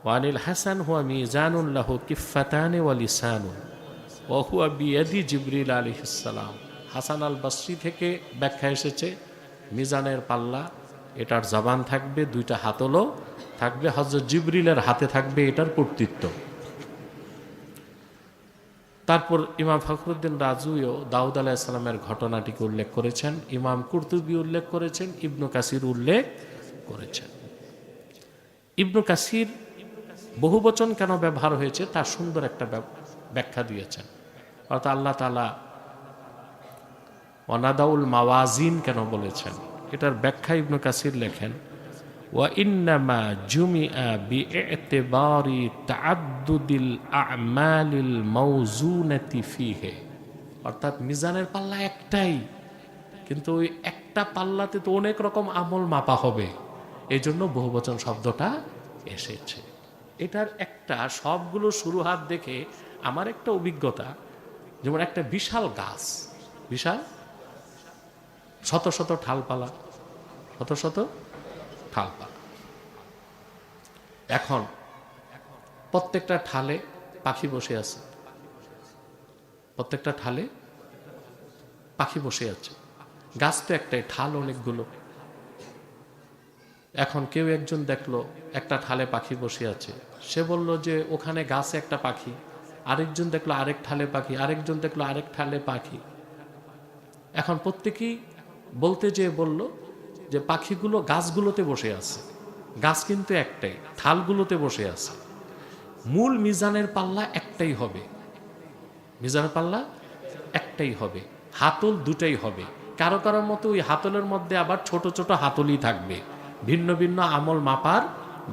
Speaker 1: ওয়ানিল হাসান হুয়া মিজানুন লাহু কিফাতানি ওয়া লিসানুন ওয়া হুয়া বিয়াদি জিবরিল আলাইহিস সালাম। হাসান আল বসরি থেকে ব্যাখ্যা এসেছে, মিজানের পাল্লা, এটার জবান থাকবে, দুইটা হাতলও থাকবে, হযরত জিবরিলের হাতে থাকবে এটার কর্তৃত্ব। তারপর ইমাম ফখরুদ্দিন রাজুও দাউদ আলাইহিসসালামের ঘটনাটিকে উল্লেখ করেছেন, ইমাম কুরতুবী উল্লেখ করেছেন, ইবনু কাসির উল্লেখ করেছেন। ইবনু কাসির বহুবচন কেন ব্যবহার হয়েছে তার সুন্দর একটা ব্যাখ্যা দিয়েছেন। অর্থাৎ আল্লাহ তাআলা ওয়ানাদাউল মাওয়াজিন কেন বলেছেন, এটার ব্যাখ্যা ইবনু কাসির লেখেন, ওয়া ইন্নামা জুমিআ বিইতিবারি তাআদ্দুদিল আ'মালিল মাওজুনাতি ফিহি, অর্থাৎ মিজানের পাল্লা একটাই, কিন্তু ওই একটা পাল্লাতে তো অনেক রকম আমল মাপা হবে, এই জন্য বহুবচন শব্দটা এসেছে। এটার একটা সবগুলো শুরু হাত দেখে আমার একটা অভিজ্ঞতা, যেমন একটা বিশাল গাছ, বিশাল শত শত ঠালপালা, শত শত ঠালপালা, এখন প্রত্যেকটা ঠালে পাখি বসে আছে, প্রত্যেকটা ঠালে পাখি বসে আছে, গাছ তো একটাই, ঠাল অনেকগুলো। এখন কেউ একজন দেখলো একটা ঠালে পাখি বসে আছে, সে বলল যে ওখানে গাছে একটা পাখি, আরেকজন দেখলো আরেক ঠালে পাখি, আরেকজন দেখলো আরেক ঠালে পাখি। এখন প্রত্যেকেই বলতে যেয়ে বলল যে পাখিগুলো গাছগুলোতে বসে আছে, গাছ কিন্তু একটাই, ঠালগুলোতে বসে আছে, মূল মিজানের পাল্লা একটাই হবে, মিজানের পাল্লা একটাই হবে, হাতল দুটাই হবে। কারো কারোর মতো ওই হাতলের মধ্যে আবার ছোট ছোট হাতলই থাকবে ভিন্ন ভিন্ন আমল মাপার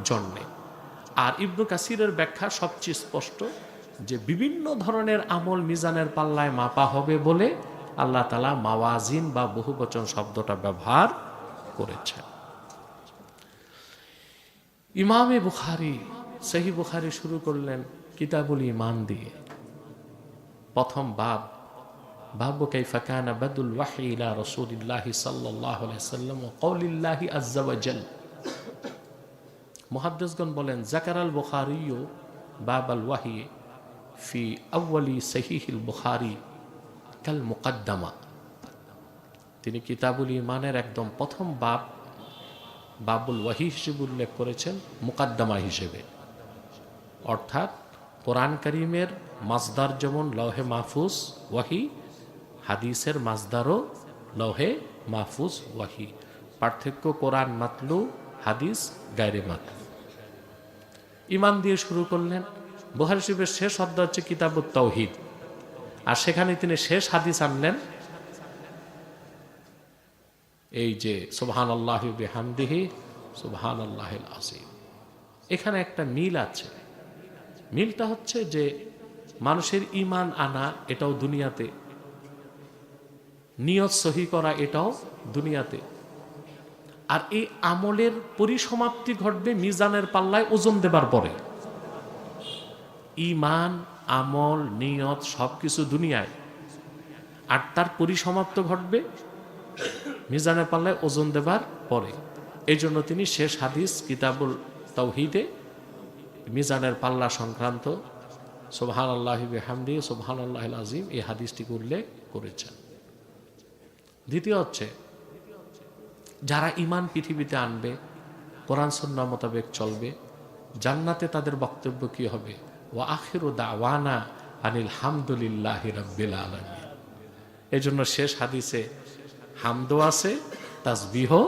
Speaker 1: জন্যে। আর ইবনু কাসিরের ব্যাখ্যা সবচেয়ে স্পষ্ট যে বিভিন্ন ধরনের আমল মিজানের পাল্লায় মাপা হবে বলে আল্লাহ তাআলা মাওয়াজিন বা বহুবচন শব্দটা ব্যবহার করেছেন। ইমামে বুখারী সহিহ বুখারী শুরু করলেন কিতাবুল ঈমান দিয়ে। প্রথম বাব, বাবু কাইফা কানা বাদুল ওয়াহয়ি ইলা রাসূলিল্লাহি সাল্লাল্লাহু আলাইহি ওয়াসাল্লাম ওয়া কওলিল্লাহি আযজা ওয়া জাল। মুহাদ্দিসগণ বলেন যাকারাল বুখারী বাবাল ওয়াহয়ি ফি আউয়ালি সহিহিল বুখারী কাল মুকদ্দমা। তিনি কিতাবুল ঈমানের একদম প্রথম বাব, বাবুল ওয়াহী হিসেবে উল্লেখ করেছেন, মুকদ্দমা হিসেবে। অর্থাৎ কোরআন কারীমের মাসদার যেমন লৌহে মাহফুজ ওয়াহী, হাদিসের মাসদারও লৌহে মাহফুজ ওয়াহী। পার্থক্য কোরআন মাতলু, হাদিস গায়রে মাতলু। ঈমান দিয়ে শুরু করলেন। বুখারী শরীফের শেষ অধ্যায় হচ্ছে কিতাবুত তাওহীদ, আর সেখানে তিনি শেষ হাদিস আনলেন এই যে সুবহানাল্লাহি ওয়া বিহামদিহি সুবহানাল্লাহিল আযীম। এখানে একটা মিল আছে, মিলটা হচ্ছে যে মানুষের ঈমান আনা এটাও দুনিয়াতে, নিয়ত সহি করা এটাও দুনিয়াতে, আর এই আমলের পরিসমাপ্তি ঘটবে মিজানের পাল্লায় ওজন দেবার পরে। ঈমান, আমল, নিয়ত সবকিছু দুনিয়ায়, আর তার পরিসমাপ্ত ঘটবে মিজানের পাল্লায় ওজন দেবার পরে। এই জন্য তিনি শেষ হাদিস কিতাবুল তাওহীদে মিজানের পাল্লা সংক্রান্ত সুবহানাল্লাহি ওয়া বিহামদিহি সুবহানাল্লাহিল আযীম এই হাদিসটিকে উল্লেখ করেছেন। দ্বিতীয় হচ্ছে যারা ঈমান পৃথিবীতে আনবে, কোরআন সুন্নাহ মোতাবেক চলবে, জান্নাতে তাদের বক্তব্য কি হবে? ওয়া আখিরু দাওয়ানা আনিল হামদুলিল্লাহি রাব্বিল আলামিন। এজন্য শেষ হাদিসে হামদও আছে, তাসবিহও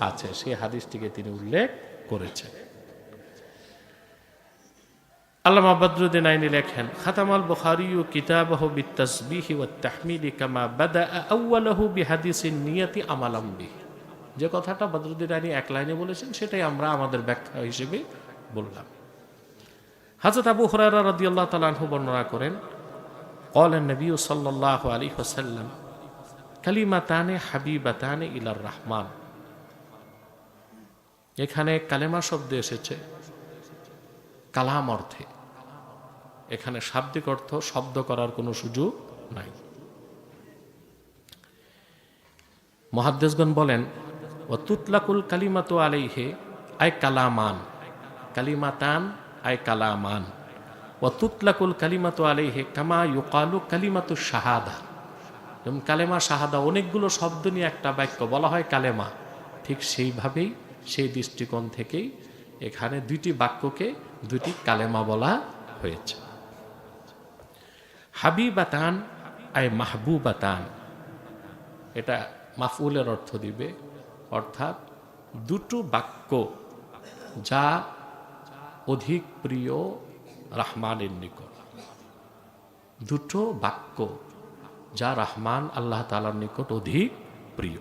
Speaker 1: আছে, সেই হাদিসটিকে তিনি উল্লেখ করেছেন। আল্লামা বদরুদ্দিন আইনি লেখেন, খাতামাল বুখারী কিতাবাহু বিত-তাসবিহি ওয়াত-তাহমিদি কামা বাদাআ আউওয়ালাহু বিহাদিসিন নিয়াতি আমালাম বিহি। যে কথাটা বদরুদ্দিন আইনি এক লাইনে বলেছেন সেটাই আমরা আমাদের ব্যাখ্যা হিসেবে বললাম। হযরত আবু হুরায়রা রাদিয়াল্লাহু তাআলা আনহু বর্ণনা করেন, ক্বালা নবী সাল্লাল্লাহু আলাইহি ওয়াসাল্লাম কালিমাতানে হাবিবাতানে ইলার রহমান। এখানে কালেমা শব্দ এসেছে কালাম অর্থে, এখানে শাব্দিক অর্থ শব্দ করার কোনো সুযোগ নাই। মুহাদ্দিসগণ বলেন ওয়া তুতলাকুল কালিমাতু আলাইহি আই কালামান, কালিমাতান আই কালামান, ওয়া তুতলাকুল কালিমাতু আলাইহি কামা ইউকালু কালিমাতু শাহাদা। যেমন কালেমা শাহাদা অনেকগুলো শব্দ নিয়ে একটা বাক্য বলা হয় কালেমা, ঠিক সেইভাবেই সেই দৃষ্টিকোণ থেকেই এখানে দুইটি বাক্যকে দুইটি কালেমা বলা হয়েছে। হাবিবাতান আয় মাহবুবাতান, এটা মাফউলের অর্থ দিবে, অর্থাৎ দুটো বাক্য যা অধিক প্রিয় রহমানের নিকট। দুটো বাক্য যা রহমান আল্লাহ তাআলার নিকট অধিক প্রিয়।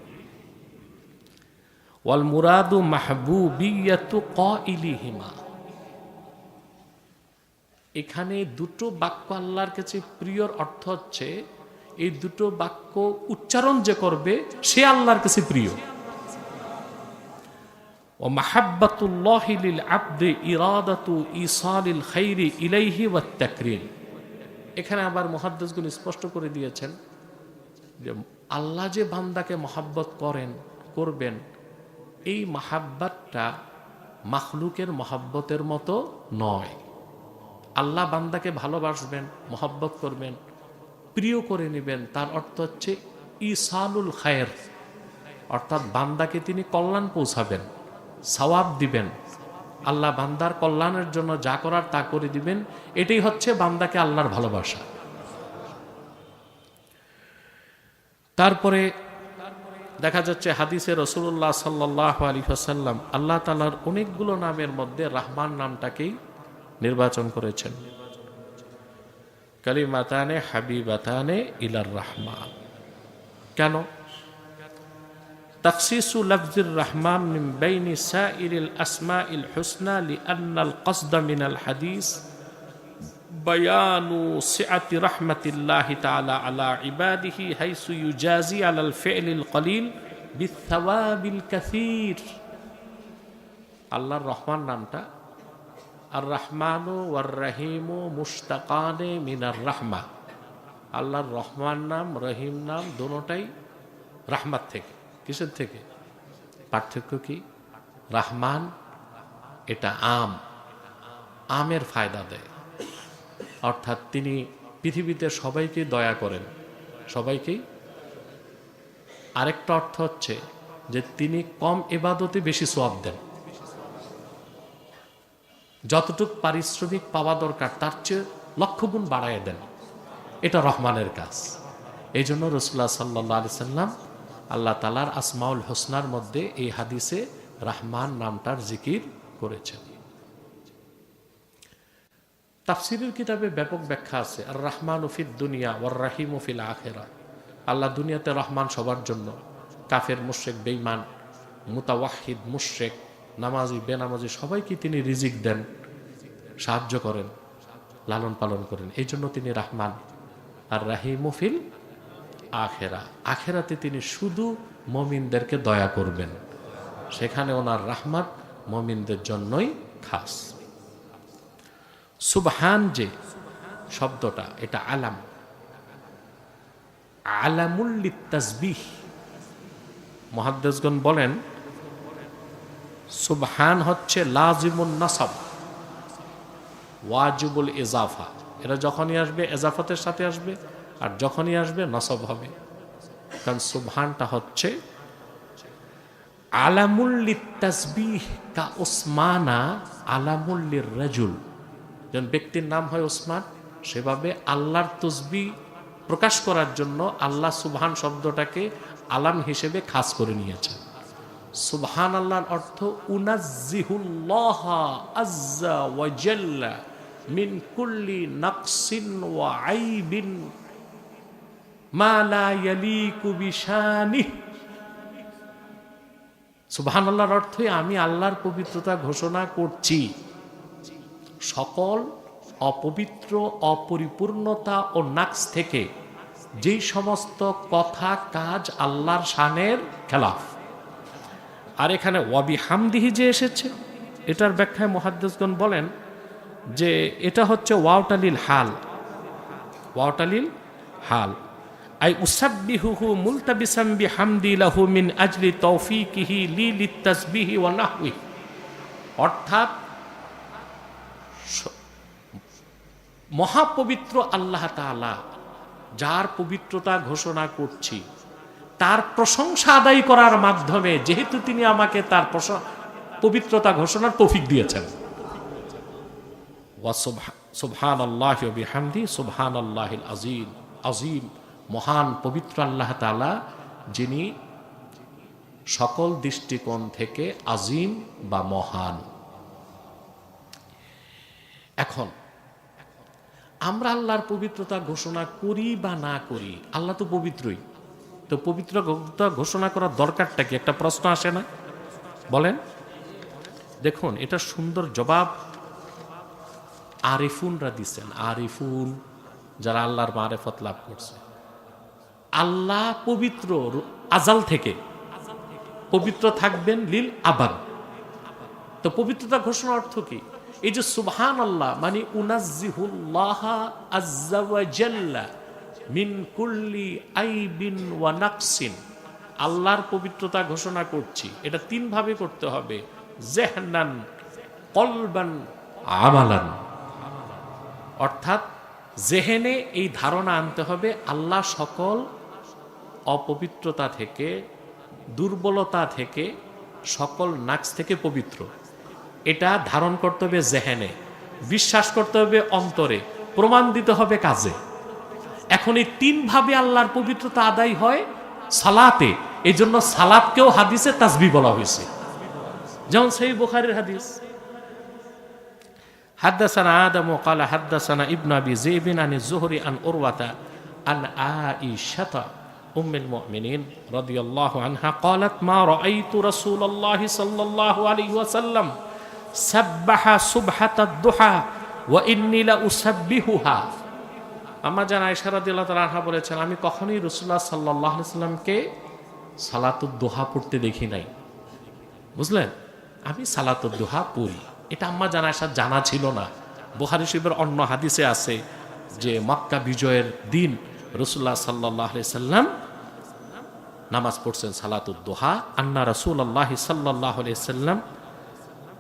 Speaker 1: ওয়াল মুরাদু মাহবুবিয়াতু কাইলিহিমা, এখানে দুটো বাক্য আল্লাহর কাছে প্রিয়র অর্থ হচ্ছে এই দুটো বাক্য উচ্চারণ যে করবে সে আল্লাহর কাছে প্রিয়। ও মাহাব্বাতুল্লাহি লিল আবদি ইরাদাতু ইসালিল খাইরি ইলাইহি ওয়াত তাকরীম, এখানে আবার মুহাদ্দিসগণ স্পষ্ট করে দিয়েছেন যে আল্লাহ যে বান্দাকে মহাব্বত করবেন, এই মাহাব্বতটা মাখলুকের মহাব্বতের মতো নয়। আল্লাহ বান্দাকে ভালোবাসবেন, মহাব্বত করবেন, প্রিয় করে নেবেন, তার অর্থ হচ্ছে ইসালুল খায়ের, অর্থাৎ বান্দাকে তিনি কল্যাণ পৌঁছাবেন, সওয়াব দিবেন, আল্লাহ বান্দার কল্যাণের জন্য যা করার তা করে দিবেন। এটাই হচ্ছে বান্দাকে আল্লাহর ভালোবাসা। তারপরে দেখা যাচ্ছে হাদিসে রাসূলুল্লাহ সাল্লাল্লাহু আলাইহি ওয়াসাল্লাম আল্লাহ তাআলার অনেকগুলো নামের মধ্যে রহমান নামটাকেই নির্বাচন করেছেন। কালিমাতানে হাবিবাতানে ইলার রহমান। কেন? তাখসিসু লফজির রহমান মিন বাইনি সাইরিল আসমাইল হুসনা লিআন্নাল কসদা মিনাল হাদিস বায়ানু সিআতি রাহমাতিল্লাহি তাআলা আলা ইবাদিহি হাইসু ইউজাজি আলাল ফি'লিল কলিল বিথওয়াবিল কাসীর। আল্লাহর রহমান নামটা আর রহমানু ওয়ার রহিমু মুশতাকানে মিনার রাহমা, আল্লাহর রহমান নাম রহিম নাম দুটোটাই রাহমাত থেকে। কিসের থেকে? পার্থক্য কি? রহমান এটা আমের ফায়দা দেয়, অর্থাৎ তিনি পৃথিবীতে সবাইকে দয়া করেন, সবাইকেই। আরেকটা অর্থ হচ্ছে যে তিনি কম ইবাদতে বেশি সওয়াব দেন, যতটুক পারিশ্রমিক পাওয়া দরকার তার চেয়ে লক্ষ গুণ বাড়ায় দেন। এটা রহমানের কাজ। এই জন্য রাসূলুল্লাহ সাল্লাল্লাহু আলাইহি সাল্লাম আল্লাহ তাআলার আসমাউল হুসনার মধ্যে এই হাদিসে রহমান নামটার জিকির করেছেন। তাফসীরের কিতাবে ব্যাপক ব্যাখ্যা আছে। আর রহমানু ফিদ দুনিয়া ওয়ার রাহিমু ফিল আখিরাহ, আল্লাহ দুনিয়াতে রহমান সবার জন্য, কাফের মুশরিক বেঈমান মুতাওয়াহিদ মুশরিক নামাজি বেনামাজি সবাইকে তিনি রিজিক দেন, সাহায্য করেন, লালন পালন করেন। এই জন্য তিনি রহমান। আর রাহিমু ফিল আখিরাহ, আখিরাতে তিনি শুধু মুমিনদেরকে দয়া করবেন, সেখানে ওনার রহমত মুমিনদের জন্যই খাস। সুবহান যে শব্দটা এটা আলাম, আলামুল লিত্তাসবিহ। মুহাদ্দিসগণ বলেন সুবহান হচ্ছে লাজিমুন নাসব ওয়াজিবুল ইজাফা, এটা যখনই আসবে ইজাফাতের সাথে আসবে, আর যখনই আসবে নসব হবে। কারণ সুবহানটা হচ্ছে আলামুল লিত্তাসবিহ কা উসমানা আলামুল লিররাজুল, যেন ব্যক্তির নাম হয় ওসমান, সেভাবে আল্লাহর তসবিহ প্রকাশ করার জন্য আল্লাহ সুবহান শব্দটাকে আলাম হিসেবে খাস করে নিয়েছেন। সুবহান আল্লাহর অর্থ উনাজ্জিহুল্লাহ আজ্জা ওয়া জাল্লা মিন কুল্লি নাকসিন ওয়া আইবিন মা লা ইয়ালিকু বিশানিহি। সুবহান আল্লাহর অর্থই আমি আল্লাহর পবিত্রতা ঘোষণা করছি, সকল অপবিত্র অপরিপূর্ণতা ও নাকস থেকে যেই সমস্ত কথা কাজ আল্লাহর শানের খেলাফ। আর এখানে ওয়াবি হামদিহি যে এসেছে, এটার ব্যাখ্যায় মুহাদ্দিসগণ বলেন যে এটা হচ্ছে ওয়াওটালিল হাল, ওয়াওটালিল হাল আই উসাব্বিহুহু মুলতাবিসাম বিহামদি লাহু মিন আজলি তৌফিকিহি লি লিত্তাসবিহি ওয়া নাহউহি, অর্থাৎ মহাপবিত্র আল্লাহ তাআলা যার পবিত্রতা ঘোষণা করছি তার প্রশংসা আদায় করার মাধ্যমে, যেহেতু তিনি আমাকে তার পবিত্রতা ঘোষণার তৌফিক দিয়েছেন। সুবহানাল্লাহি ওয়া বিহামদি সুবহানাল্লাহিল আযীম। আযীম মহান পবিত্র আল্লাহ তাআলা, যিনি সকল দৃষ্টিকোণ থেকে আযীম বা মহান। এখন আমরা আল্লাহর পবিত্রতা ঘোষণা করি বা না করি, আল্লাহ তো পবিত্রই, তো পবিত্রতা ঘোষণা করার দরকারটা কি? একটা প্রশ্ন আসে না? বলেন। দেখুন, এটা সুন্দর জবাব আরিফুনরা দিচ্ছেন। আরিফুন, যারা আল্লাহর মারেফত লাভ করছে। আল্লাহ পবিত্র আজাল থেকে, পবিত্র থাকবেন লিল আবাদ। তো পবিত্রতা ঘোষণার অর্থ কি? এই যে সুবহানাল্লাহ মানে উনাজ্জিহুল্লাহ আজ্জা ওয়া জাল্লা মিন কুল্লি আইবিন ওয়া নাকসিন। আল্লাহর পবিত্রতা ঘোষণা করছি, এটা তিন ভাবে করতে হবে: জেহনান, কলবান, আমালান। অর্থাৎ জেহেনে এই ধারণা আনতে হবে আল্লাহ সকল অপবিত্রতা থেকে, দুর্বলতা থেকে, সকল নাকস থেকে পবিত্র। এটা ধারণ করতে হবে জেহেনে, বিশ্বাস করতে হবে অন্তরে, প্রমাণ দিতে হবে কাজে। এখন এই তিন ভাবে আল্লাহর পবিত্রতা আদায় হয় সালাতে। এই জন্য সালাতকেও হাদিসে তাসবিহ বলা হয়েছে। যেমন সহিহ বুখারীর হাদিস, হাদাসানা আদম ক্বালা হাদাসানা ইবনু আবি যায়ব আন যুহরি আন উরওয়াতা আন আয়েশা উম্মুল মুমিনিন রাদিয়াল্লাহু আনহা ক্বালাত মা রাআইতু রাসূলুল্লাহি সাল্লাল্লাহু আলাইহি ওয়াসাল্লাম সাব্বাহা সুবহাতাদ দুহা ওয়া ইন্নী লা উসাব্বিহুহা। আম্মা জান আয়েশা রাদিয়াল্লাহু তাআলা আনহা বলেছেন, আমি কখনোই রাসূলুল্লাহ সাল্লাল্লাহু আলাইহি ওয়াসাল্লামকে সালাতুদ দুহা পড়তে দেখি নাই। বুঝলেন? আমি সালাতুদ দুহা পড়ি, এটা আম্মা জান আয়েশার জানা ছিল না। বুখারী শরীফের অন্য হাদিসে আছে যে মক্কা বিজয়ের দিন রাসূলুল্লাহ সাল্লাল্লাহু আলাইহি ওয়াসাল্লাম নামাজ পড়ছেন সালাতুদ দুহা। আন্না রাসূলুল্লাহ সাল্লাল্লাহু আলাইহি ওয়াসাল্লাম,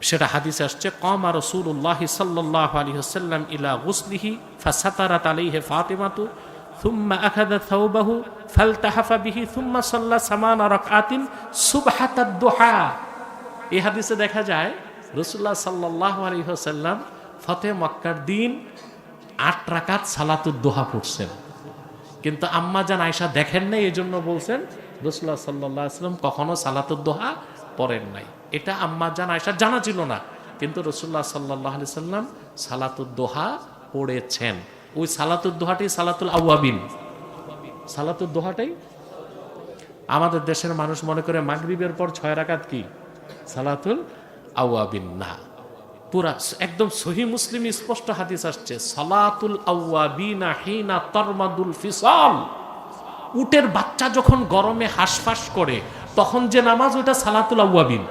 Speaker 1: সেটা হাদিসে আসছে, কামা রাসূলুল্লাহ সাল্লাল্লাহু আলাইহি ওয়াসাল্লাম ইলা গুসলিহি ফাসাতারাত আলাইহি ফাতিমাতু থুম্মা আখাযা থাওবাহু ফালতাহাফা বিহি থুম্মা সাল্লা সামানা রাকআতিন সুবহাতাদ দুহা। এই হাদিসে দেখা যায় রাসূলুল্লাহ সাল্লাল্লাহু আলাইহি ওয়াসাল্লাম ফতে মক্কার দিন ৮ রাকাত সালাতুদ দুহা পড়ছেন। কিন্তু আম্মা জান আয়েশা দেখেন নাই, এজন্য বলছেন রাসূলুল্লাহ সাল্লাল্লাহু আলাইহি ওয়াসাল্লাম কখনো সালাতুদ দুহা পড়েন নাই। এটা আম্মা জান আয়েশার জানা ছিল না, কিন্তু রাসূলুল্লাহ সাল্লাল্লাহু আলাইহি ওয়াসাল্লাম সালাতুদ দুহা পড়েছেন। ওই সালাতুদ দুহাটাই সালাতুল আওয়াবিন। সালাতুদ দুহাটাই আমাদের দেশের মানুষ মনে করে মাগরিবের পর 6 রাকাত কি সালাতুল আওয়াবিন। না, পুরা একদম সহিহ মুসলিম স্পষ্ট হাদিস আসছে, সালাতুল আওয়াবিনা হিনা তারমাদুল ফিসাল। উটের বাচ্চা যখন গরমে হাঁসফাঁস করে তখন যে নামাজ, ওটা সালাতুল আওয়াবিন।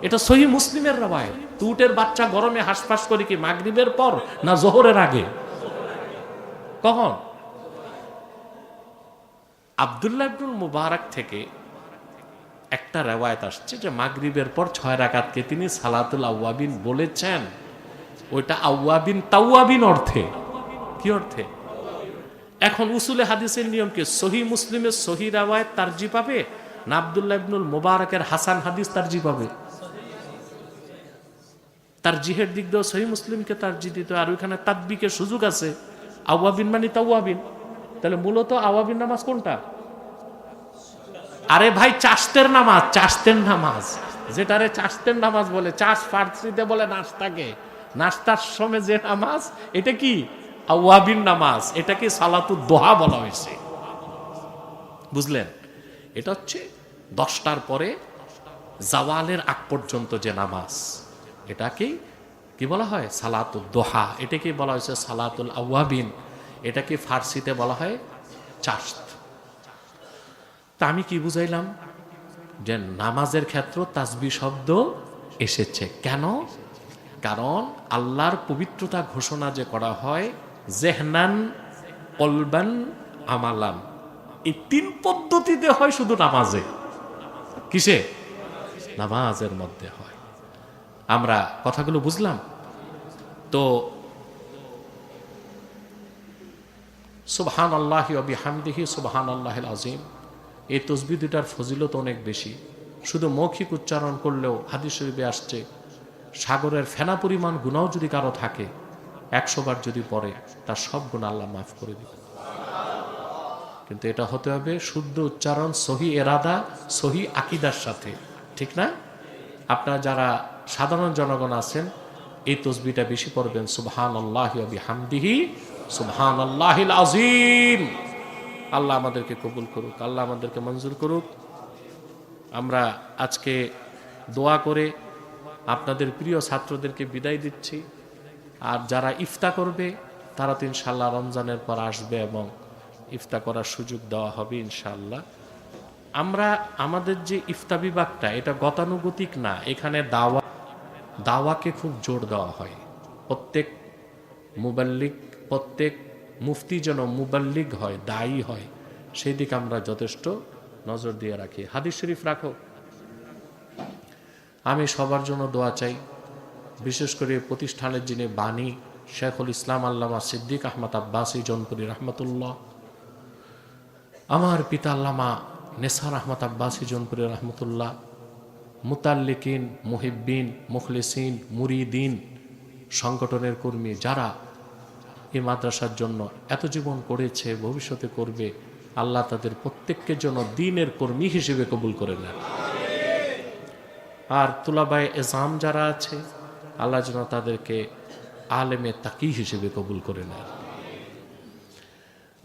Speaker 1: এটা সহিহ মুসলিমের রাওয়ায়াত। তো উটের বাচ্চা গরমে হাঁসফাঁস করে কি মাগরিবের পর না জোহরের আগে? কখন? আব্দুল্লাহ ইবনুল মুবারক থেকে একটা রেওয়ায়েত আসছে যে মাগরিবের পর 6 রাকাতকে তিনি সালাতুল আওয়াবিন বলেছেন। ওইটা আওয়াবিন তাওয়াবিন অর্থে। কি অর্থে? এখন উসুলে হাদিসের নিয়ম কি? সহিহ মুসলিমের সহিহ রেওয়ায়েত তারজি পাবে না আব্দুল্লাহ ইবনুল মুবারকের হাসান হাদিস তারজি পাবে? তারজিহের দিক দিয়েও সহিহ মুসলিমকে তারজি দিতে, আর ওইখানে তাদবিকের সুযোগ আছে। আওয়াবিন মানে তাওয়াবিন। তাহলে মূলত আওয়াবিন নামাজ কোনটা? আরে ভাই, চাষতের নামাজ। চাষতের নামাজ যেটারে চাষতের নামাজ বলে, চাষ ফার্সিতে বলে নাস্তাকে। নাস্তার সময় যে নামাজ, এটা কি আওয়াবিন নামাজ। এটাকে সালাতুদ দুহা বলা হয়েছে। বুঝলেন? এটা হচ্ছে 10টার পরে জাওয়ালের আগ পর্যন্ত যে নামাজ, এটাকে কি বলা হয়? সালাতুদ দুহা। এটাকে বলা হয়েছে সালাতুল আওয়াবিন। এটাকে ফার্সিতে বলা হয় চাষত। তা আমি কি বুঝাইলাম? যে নামাজের ক্ষেত্র তাসবিহ শব্দ এসেছে কেন? কারণ আল্লাহর পবিত্রতা ঘোষণা যে করা হয় জেহনান, কলবান, আমালান, এই 3 পদ্ধতিতে হয় শুধু নামাজে। কিসে? নামাজের মধ্যে হয়। আমরা কথাগুলো বুঝলাম তো? সুবহানাল্লাহি ওয়া বিহামদিহি সুবহানাল্লাহিল আযীম, এই তাসবিহ দুটার ফজিলত অনেক বেশি। শুধু মৌখিক উচ্চারণ করলেও হাদিস শরীফে আসছে সাগরের ফেনা পরিমাণ গুনাহ যদি কারো থাকে, 100 বার যদি পড়ে তার সব গুনাহ আল্লাহ মাফ করে দিবেন। কিন্তু এটা হতে হবে শুদ্ধ উচ্চারণ, সহি এরাদা, সহি আকীদার সাথে, ঠিক না? আপনারা যারা সাধারণ জনগণ আছেন এই তসবিহটা বেশি পড়বেন, সুবহানাল্লাহি ওয়া বিহামদিহি সুবহানাল্লাহিল আযীম। আল্লাহ আমাদেরকে কবুল করুক, আল্লাহ আমাদেরকে মঞ্জুর করুক। আমরা আজকে দোয়া করে আপনাদের প্রিয় ছাত্রদেরকে বিদায় দিচ্ছি। আর যারা ইফতা করবে তারা তো ইনশাআল্লাহ রমজানের পর আসবে এবং ইফতা করার সুযোগ দেওয়া হবে ইনশাআল্লাহ। আমরা আমাদের যে ইফতা বিভাগটা এটা গতানুগতিক না, এখানে দাওয়াকে খুব জোর দেওয়া হয়। প্রত্যেক মুবাল্লিগ, প্রত্যেক মুফতি যেন মুবাল্লিগ হয়, দায়ী হয়, সেই দিকে আমরা যথেষ্ট নজর দিয়ে রাখি। হাদিস শরীফ রাখো। আমি সবার জন্য দোয়া চাই, বিশেষ করে প্রতিষ্ঠানের যিনি বাণী শেখুল ইসলাম আল্লামা সিদ্দিক আহমদ আব্বাসী জৌনপুরী রহমতুল্লাহ, আমার পিতা আল্লামা নেসার আহমদ আব্বাসী জৌনপুরী রহমতুল্লাহ, মুতাল্লিকিন, মুহিব্বিন, মুখলিসিন, মুরিদিন সংগঠনের কর্মী যারা এই মাদ্রাসার জন্য এত জীবন করেছে, ভবিষ্যতে করবে, আল্লাহ তাদের প্রত্যেকের জন্য দ্বীনের কর্মী হিসেবে কবুল করে নেন। আর তুলাবায়ে এজাম যারা আছে আল্লাহ যেন তাদেরকে আলেমে তাকি হিসেবে কবুল করে নেন।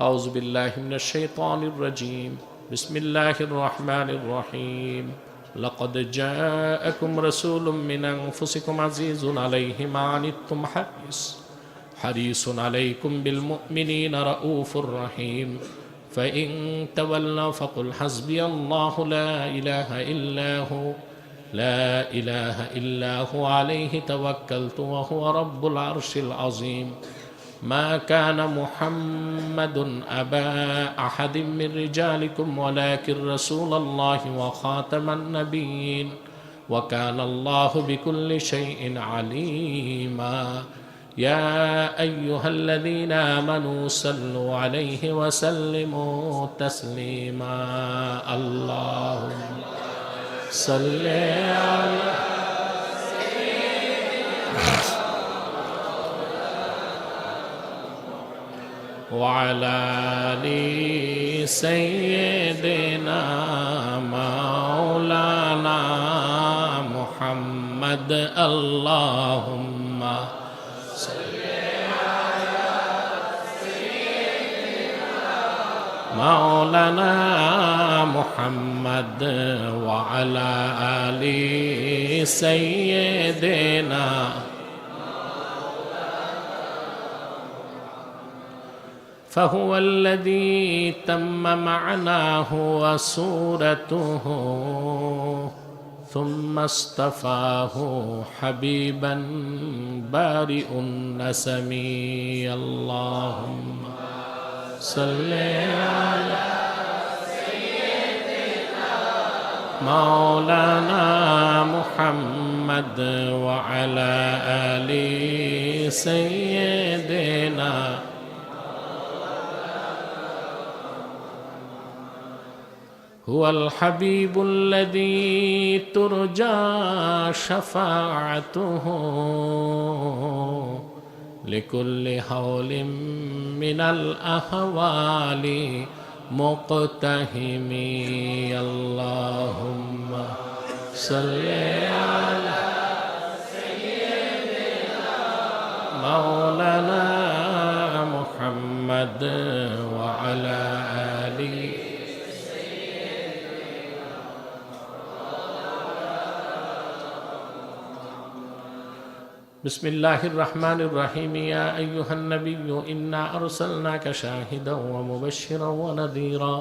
Speaker 1: আউযু বিল্লাহি মিনাশ শাইতানির রাজীম, বিসমিল্লাহির রহমানির রহিম। লাকাদ জাআকুম রাসূলুম মিন আনফুসিকুম আযীযুন আলাইহি মা আনিতুম হারিসুন আলাইকুম বিল মুমিনিনা রাউফুর রহিম। ফাইন তাওয়াল্লাউ ফাকুল হাসবিয়াল্লাহু লা ইলাহা ইল্লা হু لا إله إلا هو عليه توكلت وهو رب العرش العظيم. ما كان محمد أبا أحد من رجالكم ولكن رسول الله وخاتم النبيين وكان الله بكل شيء عليما. يا أيها الذين آمنوا صلوا عليه وسلموا تسليما. اللهم صل على وعلى آل سيدنا مولانا محمد. اللهم صل على سيدنا مولانا محمد وعلى آل سيدنا. فهو الذي تم معناه وصورته ثم اصطفاه حبيبا بارئ النسم. اللهم صل على مولانا محمد وعلى آل سيدنا. هو الحبيب الذي ترجى شفاعته لكل حول من الأهوال مقتحم. اللهم صل على سيدنا مولانا محمد وعلى آله. بسم الله الرحمن الرحيم. يا أيها النبي إنا أرسلناك شاهدا ومبشرا ونذيرا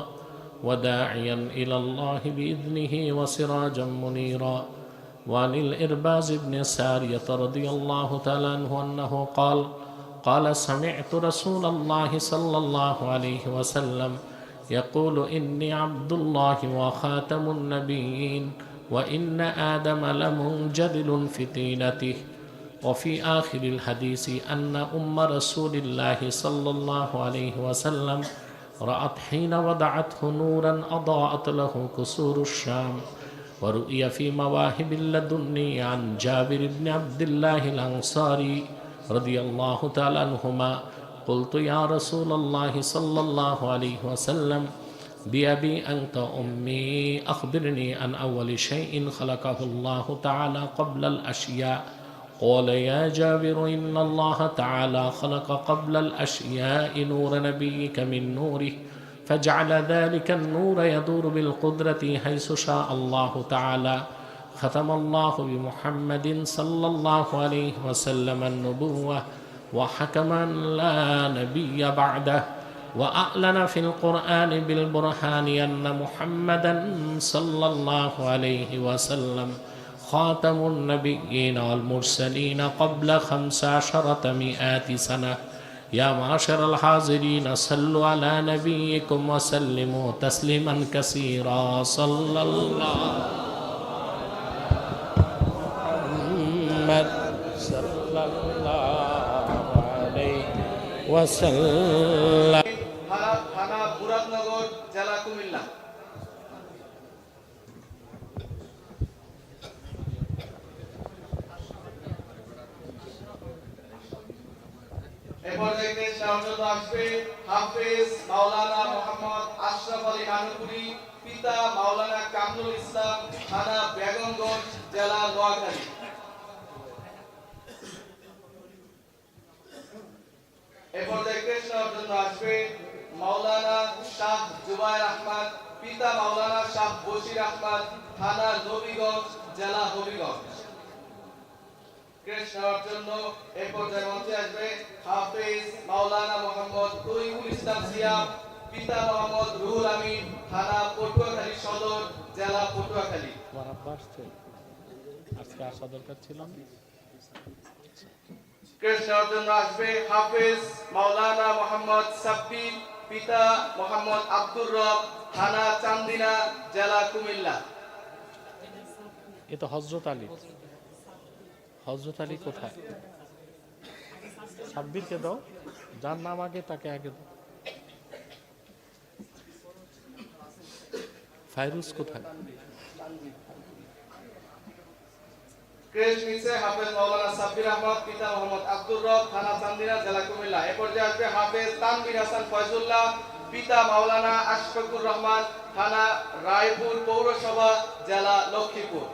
Speaker 1: وداعيا إلى الله بإذنه وسراجا منيرا. وعن الإرباز بن سارية رضي الله تعالى عنه أنه قال سمعت رسول الله صلى الله عليه وسلم يقول إني عبد الله وخاتم النبيين وإن آدم لمنجدل في طينته. وفي آخر الحديث أن أم رسول الله صلى الله عليه وسلم رأت حين وضعته نورا أضاءت له كسور الشام. ورؤي في مواهب اللدني عن جابر بن عبد الله الأنصاري رضي الله تعالى عنهما قلت يا رسول الله صلى الله عليه وسلم بأبي أنت أمي أخبرني عن أول شيء خلقه الله تعالى قبل الأشياء قال يا جابر إن الله تعالى خلق قبل الأشياء نور نبيك من نوره فجعل ذلك النور يدور بالقدرة حيث شاء الله تعالى ختم الله بمحمد صلى الله عليه وسلم النبوة وحكما لا نبي بعده وأعلن في القرآن بالبرهان أن محمدا صلى الله عليه وسلم خاتم النبيين والمرسلين قبل 15 سنة يا معشر الحاضرين صلوا على نبيكم وسلموا تسليما كثيرا صلى الله محمد صلى الله عليه وسلم
Speaker 2: থানা মুরাদনগর জেলা কুমিল্লা। এরপর দেখতে সামনে আসবে হাফেজ মাওলানা মোহাম্মদ আশরাফ আলী নানুপুরি, পিতা মাওলানা কামরুল ইসলাম, থানা বেগমগঞ্জ, জেলা নোয়াখালী। এরপর দেখতে সামনে আসবে মাওলানা শাহ জুবায়ের আহমদ, পিতা মাওলানা শাহ বশির আহমদ, থানা নবীগঞ্জ, জেলা হবিগঞ্জ। কৃষ্ণর জন্য এই পর্যায়ে মঞ্চে আসবে হাফেজ মাওলানা মোহাম্মদ তৈয়বুল ইসলাম সিয়াম, পিতা মোহাম্মদ রুহুল আমিন, থানা পটুয়াখালী সদর, জেলা পটুয়াখালী।
Speaker 1: আজকে আসা দরকার ছিল না।
Speaker 2: কৃষ্ণর জন্য আসবে হাফেজ মাওলানা মোহাম্মদ সাব্বির, পিতা মোহাম্মদ আব্দুর রব, থানা চান্দিনা, জেলা কুমিল্লা।
Speaker 1: এ তো হযরত আলী। হযরত আলী কোথায়? সাব্বিরকে দাও, যার নাম আগে তাকে আগে দাও। ফাইরুজ কোথায়?
Speaker 2: ক্রেশ নিচে হাফেজ মাওলানা সাব্বির আহমদ, পিতা মোহাম্মদ আব্দুর রব, থানা চান্দিনা, জেলা কুমিল্লা। এ পর্যায়ে আসবে হাফেজ তানভীর হাসান ফয়জুল্লাহ, পিতা মাওলানা আশফাকুর রহমান, থানা রায়পুর পৌরসভা, জেলা লক্ষ্মীপুর।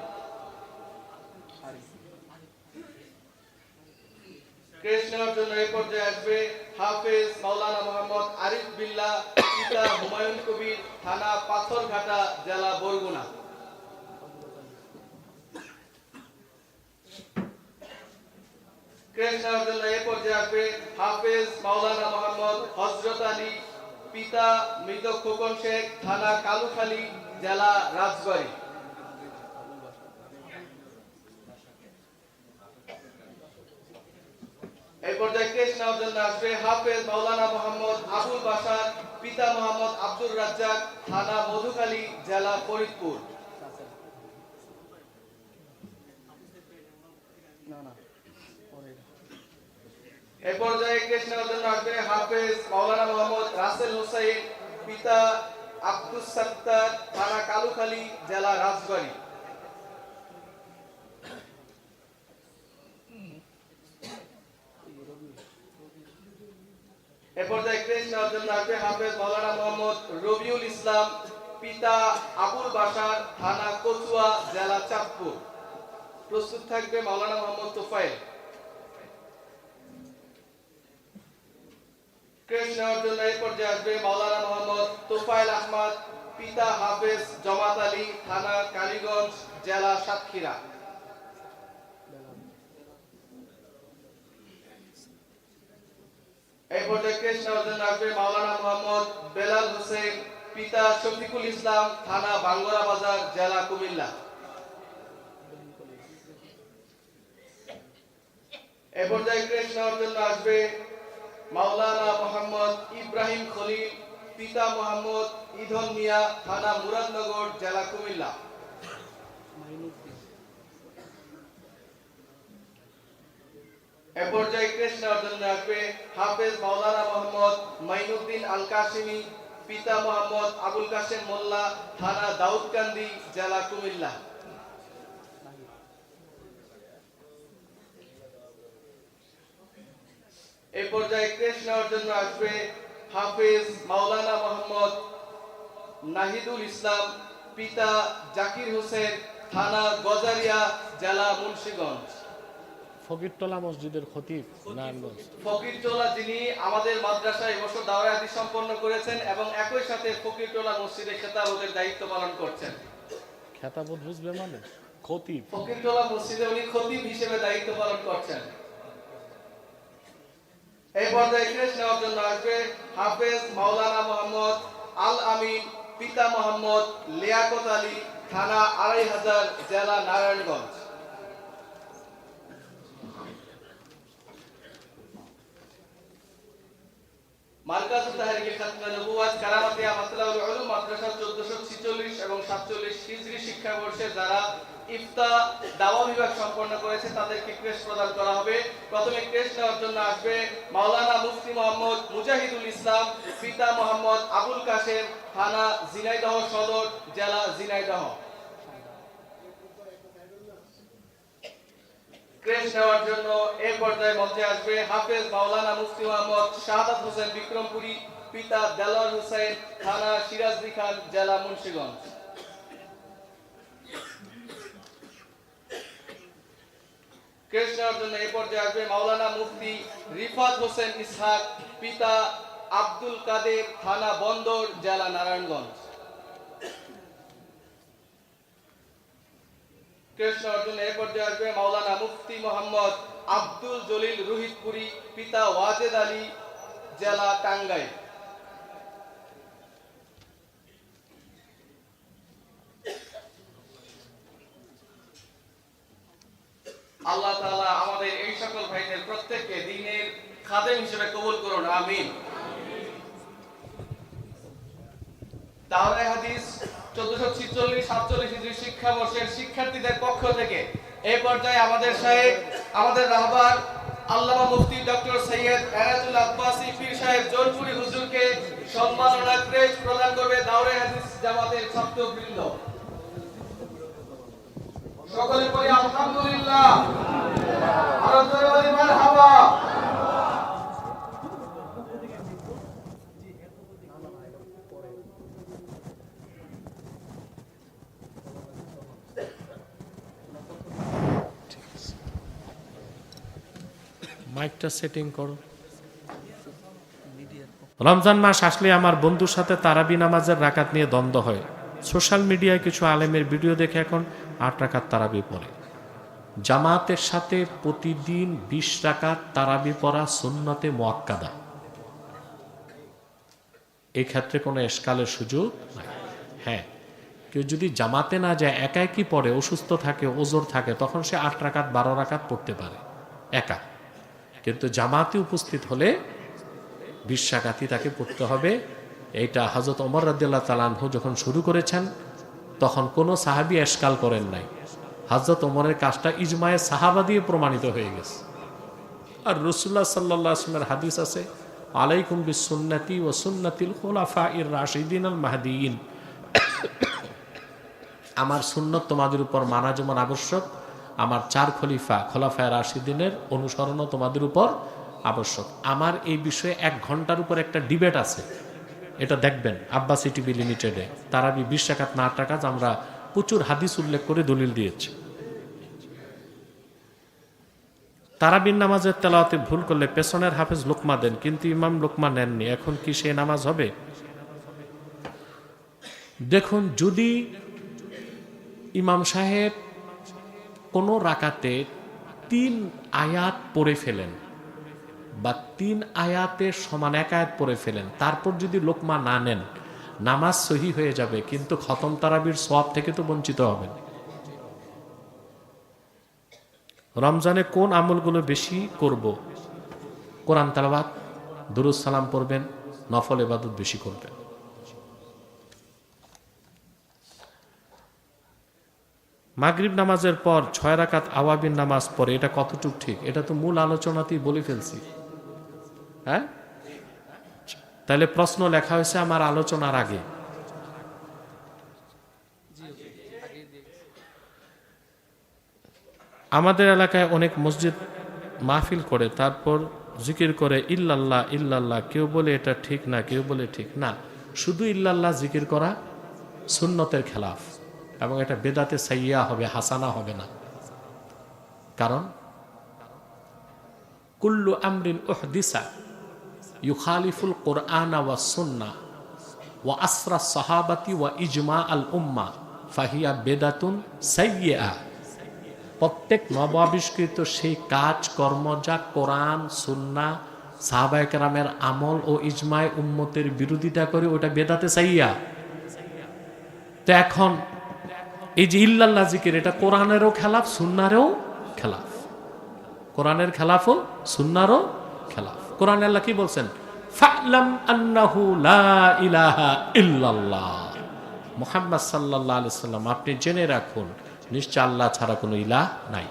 Speaker 2: কৃষ্ণের জন্য এই পর্যায়ে আসবে হাফেজ মাওলানা মোহাম্মদ আরিফ বিল্লাহ, পিতা হুমায়ুন কবির, থানা পাথরঘাটা, জেলা বরগুনা। কৃষ্ণের জন্য এই পর্যায়ে আসবে হাফেজ মাওলানা মোহাম্মদ হযরত আলী, পিতা মৃত খোকন শেখ, থানা কালুখালী, জেলা রাজবাড়ী। এই পর্যায়ে কৃষ্ণের জন্য আসবে হাফেজ মাওলানা মোহাম্মদ আবুল বাশার, পিতা মোহাম্মদ আব্দুর রাজ্জাক, থানা মধুখালী, জেলা ফরিদপুর। এই পর্যায়ে কৃষ্ণের জন্য আসবে হাফেজ মাওলানা মোহাম্মদ রাসেল হোসেন, পিতা আব্দুস সাত্তার, থানা কালুখালী, জেলা রাজবাড়ী। এই পর্যায়ে কৃষ্ণের জন্য আসবে হাফেজ মাওলানা মোহাম্মদ রবিউল ইসলাম, পিতা আবুল বাশার, থানা কচুয়া, জেলা চাঁদপুর। প্রস্তুত থাকবে মাওলানা মোহাম্মদ তোফায়েল। কৃষ্ণের জন্য এই পর্যায়ে আসবে মাওলানা মোহাম্মদ তোফায়েল আহমদ, পিতা হাফেজ জমাত আলী, থানা কালীগঞ্জ, জেলা সাতক্ষীরা। এই পর্যায়ে কৃষ্ণের জন্য আসবে মাওলানা মোহাম্মদ বেলাল হোসেন, পিতা শফিকুল ইসলাম, থানা বাঙ্গরা বাজার, জেলা কুমিল্লা। এই পর্যায়ে কৃষ্ণের জন্য আসবে মাওলানা মোহাম্মদ ইব্রাহিম খলিল, পিতা মোহাম্মদ ইধন মিয়া, থানা মুরাদনগর, জেলা কুমিল্লা। এ পর্যায়ে কৃষ্ণের জন্য আসবে হাফেজ মাওলানা মোহাম্মদ মাইনুদ্দিন আল কাশিমি, পিতা মোহাম্মদ আবুল কাশেম মোল্লা, থানা দাউদকান্দি, জেলা কুমিল্লা। এই পর্যায়ে ক্রেশ নেওয়ার জন্য আসবে হাফেজ মাওলানা মোহাম্মদ নাহিদুল ইসলাম, পিতা জাকির হোসেন, থানা গজারিয়া, জেলা মুন্সিগঞ্জ।
Speaker 1: ফকিরতলা মসজিদের খতিব নারায়ণগঞ্জ।
Speaker 2: ফকিরটোলা যিনি আমাদের মাদ্রাসায় এবছর দাওরায়ে হাদিস সম্পন্ন করেছেন এবং একই সাথে ফকিরটোলা মসজিদে খেতাবতের দায়িত্ব পালন করছেন।
Speaker 1: খেতাবত বুঝবে মানে খতিব।
Speaker 2: ফকিরটোলা মসজিদে উনি খতিব হিসেবে দায়িত্ব পালন করছেন। এই পর্যায়ে ক্রেশ নেওয়ার জন্য আসবে হাফেজ মাওলানা মোহাম্মদ আল আমিন, পিতা মোহাম্মদ লিয়াকত আলী, থানা ২৫০০, জেলা নারায়ণগঞ্জ। মার্কাজ তাহরিক খাতমে নবুওয়াত কারামাতিয়া মাসলাউল উলুম মাদ্রাসা ১৪৪৬ এবং ৪৭ হিজরি শিক্ষাবর্ষে যারা ইফতা দাওয়া বিভাগ সম্পন্ন করেছে তাদেরকে ক্রেশ প্রদান করা হবে। প্রথমে ক্রেশ নেওয়ার জন্য আসবে মাওলানা মুফতি মোহাম্মদ মুজাহিদুল ইসলাম, পিতা মোহাম্মদ আবুল কাশেম, থানা ঝিনাইদহ সদর, জেলা ঝিনাইদহ। ক্রেশ নেওয়ার জন্য এই পর্যায়ে মঞ্চে আসবে হাফেজ মাওলানা মুফতি মোহাম্মদ শাহাদাত হোসেন বিক্রমপুরী, পিতা দেলোয়ার হোসেন, থানা সিরাজদি খান, জেলা মুন্সিগঞ্জ। ক্রেশ নেওয়ার জন্য এই পর্যায়ে আসবে মাওলানা মুফতি রিফাত হোসেন ইসহাক, পিতা আব্দুল কাদের, থানা বন্দর, জেলা নারায়ণগঞ্জ। ক্রেশ নেওয়ার জন্য এই পর্যায়ে আসবে মাওলানা মুফতি মোহাম্মদ আব্দুল জলিল রোহিতপুরী, পিতা ওয়াজেদ আলী, জেলা টাঙ্গাইল। আল্লাহ তাআলা আমাদের এই সকল ভাইদের প্রত্যেককে দ্বীনের খাদেম হিসেবে কবুল করুন, আমিন। দাওরায়ে হাদিস ১৪৪৬-৪৭ হিজরি শিক্ষাবর্ষের শিক্ষার্থীদের পক্ষ থেকে এই পর্যায়ে আমাদের সাহেব, আমাদের রাহবার আল্লামা মুফতি ডক্টর সৈয়দ এনায়েতুল আব্বাসী পীর সাহেব জোনপুরি হুজুরকে সম্মাননা ক্রেশ প্রদান করবে দাওরায়ে হাদিস জামাতের ছাত্রবৃন্দ। সকলে পড়ি আলহামদুলিল্লাহ, আরো জোরে বলি মারহাবা।
Speaker 1: মাইকটা সেটিং করো। রমজান মাস আসলে আমার বন্ধুর সাথে তারাবি নামাজের রাকাত নিয়ে দ্বন্দ্ব হয়। সোশ্যাল মিডিয়ায় কিছু আলেমের ভিডিও দেখে এখন ৮ রাকাত তারাবি পড়ে। জামাতের সাথে প্রতিদিন ২০ রাকাত তারাবি পড়া সুন্নতে মুআক্কাদা। এই ক্ষেত্রে কোনো এশকালের সুযোগ নাই। হ্যাঁ, কেউ যদি জামাতে না যায়, একা একই পড়ে, অসুস্থ থাকে, ওজোর থাকে, তখন সে ৮ রাকাত ১২ রাকাত পড়তে পারে একা। কিন্তু জামাতে উপস্থিত হলে ২০ রাকাতই তাকে পড়তে হবে। এইটা হযরত ওমর রাদিয়াল্লাহু তাআলা আনহু যখন শুরু করেছেন তখন কোনো সাহাবী এশকাল করেন নাই। হযরত ওমরের কাজটা ইজমায়ে সাহাবা দিয়ে প্রমাণিত হয়ে গেছে। আর রাসূলুল্লাহ সাল্লাল্লাহু আলাইহি ওয়াসাল্লামের হাদিস আছে, আলাইকুম বিসুন্নতি ওয়া সুন্নাতিল খুলাফাইর রাশিদিন আল মাহদিয়িন। আমার সুন্নত তোমাদের উপর মানা যেমন আবশ্যক, আমার ৪ খোলাফায়ে রাশিদিনের অনুসরণও তোমাদের উপর আবশ্যক। আমার এই বিষয়ে ১ ঘন্টার উপর একটা ডিবেট আছে, এটা দেখবেন আব্বাসী টিভি লিমিটেডে। তারাবি ২০ রাকাত না ৮ রাকাত, আমরা প্রচুর হাদিস উল্লেখ করে দলিল দিয়েছি। তারাবির নামাজের তেলাওয়াতে ভুল করলে পেছনের হাফেজ লোকমা দেন, কিন্তু ইমাম লোকমা নেননি, এখন কি সে নামাজ হবে? দেখুন, যদি ইমাম সাহেব কোনো রাকাতে ৩ আয়াত পড়ে ফেলেন বা ৩ আয়াতের সমান ১ আয়াত পড়ে ফেলেন, তারপর যদি লোকমা না নেন, নামাজ সহি হয়ে যাবে, কিন্তু খতম তারাবির সওয়াব থেকে তো বঞ্চিত হবেন। রমজানে কোন আমলগুলো বেশি করব? কোরআন তেলাওয়াত, দুরূদ সালাম পড়বেন, নফল ইবাদত বেশি করবেন। মাগরিব নামাজের পর ৬ রাকাত আওয়াবিন নামাজ পড়ে, এটা কতটুকু ঠিক? এটা তো মূল আলোচনাতেই বলে ফেলছি। হ্যাঁ, তাহলে প্রশ্ন লেখা হয়েছে আমার আলোচনার আগে। আমাদের এলাকায় অনেক মসজিদ মাহফিল করে, তারপর জিকির করে ইল্লাল্লাহ ইল্লাল্লাহ, কেউ বলে এটা ঠিক না, কেউ বলে ঠিক না। শুধু ইল্লাল্লাহ জিকির করা সুন্নতের খেলাফ, এবং এটা বেদাতে সাইয়্যা হবে, হাসানা হবে না। কারণ কুল্লু আমরিন উহদিসা ইউখালিফুল কুরআন ওয়া সুন্নাহ ওয়া আসরা সাহাবাতি ওয়া ইজমা আল উম্মাহ ফাহিয়া বেদাতুন সাইয়্যা। প্রত্যেক নবাবিষ্কৃত সেই কাজ কর্ম যা কোরআন সুন্নাহ সাহাবায়ে কেরামের আমল ও ইজমায়ে উম্মতের বিরোধিতা করে, ওটা বেদাতে সাইয়্যা। তো এখন এই যে ইল্লাল্লাহ জিকির, এটা কোরআনেরও খেলাফ, সুন্নারেও খেলাফ। কোরআনের খেলাফও সুন্নারও খেলাফ। কোরআন আল্লাহ কি বলছেন? ফা'লাম আন্নাহু লা ইলাহা ইল্লাল্লাহ, মুহাম্মদ সাল্লাল্লাহু আলাইহি সাল্লাম আপনি জেনে রাখুন নিশ্চয় আল্লাহ ছাড়া কোনো ইলাহ নাই।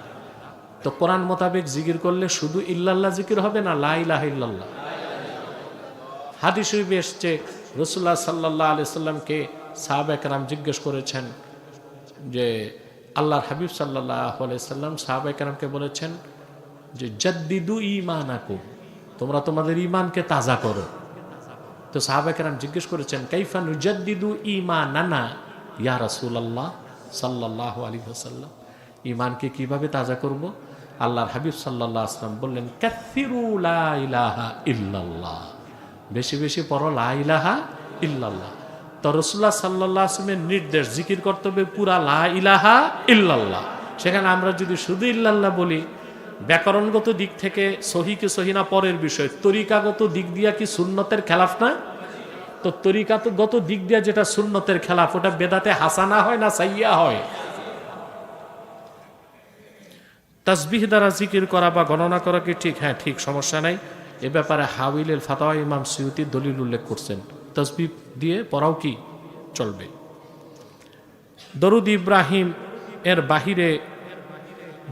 Speaker 1: তো কোরআন মোতাবেক জিকির করলে শুধু ইল্লাল্লাহ জিকির হবে না, লা ইলাহা ইল্লাল্লাহ। হাদিস শরীফে এসেছে রাসূলুল্লাহ সাল্লাল্লাহু আলাইহি সাল্লামকে সাহাবায়ে কেরাম জিজ্ঞেস করেছেন যে আল্লাহর হাবিব সাল্লাল্লাহু আলাইহি সাল্লাম সাহাবায়ে কেরামকে বলেছেন যে জাদ্দিদু ঈমানাকুম, তোমরা তোমাদের ঈমানকে তাজা করো। তো সাহাবায়ে কেরাম জিজ্ঞেস করেছেন কাইফা নুজাদ্দিদু ঈমানানা ইয়া রাসূলুল্লাহ সাল্লাল্লাহু আলাইহি ওয়াসাল্লাম, ঈমানকে কিভাবে তাজা করব? আল্লাহর হাবিব সাল্লাল্লাহু আলাইহি ওয়াসাল্লাম বললেন কাসসিরু লা ইলাহা ইল্লাল্লাহ, বেশি বেশি পড়ো লা ইলাহা ইল্লাল্লাহ। তো রাসূলুল্লাহ সাল্লাল্লাহু আলাইহি ওয়াসাল্লামের নির্দেশ জিকির করতে হবে পুরা লা ইলাহা ইল্লাল্লাহ। সেখানে আমরা যদি শুধু ইল্লাল্লাহ বলি, ব্যাকরণগত দিক থেকে সহি কি সহি না পরের বিষয়, তরিকাগত দিক দিয়া কি সুন্নতের খেলাফ না? তো তরিকাগত দিক দিয়া যেটা সুন্নতের খেলাফ, ওটা বেদাতে হাসানা হয় না সাইয়্যা হয়? তাসবিহ দ্বারা জিকির করা বা গণনা করা কি ঠিক? হ্যাঁ ঠিক, সমস্যা নাই। এ ব্যাপারে হাওয়াইলের ফাতাওয়া ইমাম সুয়ুতি দলিল উল্লেখ করছেন, তাসবিহ দিয়ে পড়াও কি চলবে। দরুদ ইব্রাহিম এর বাহিরে,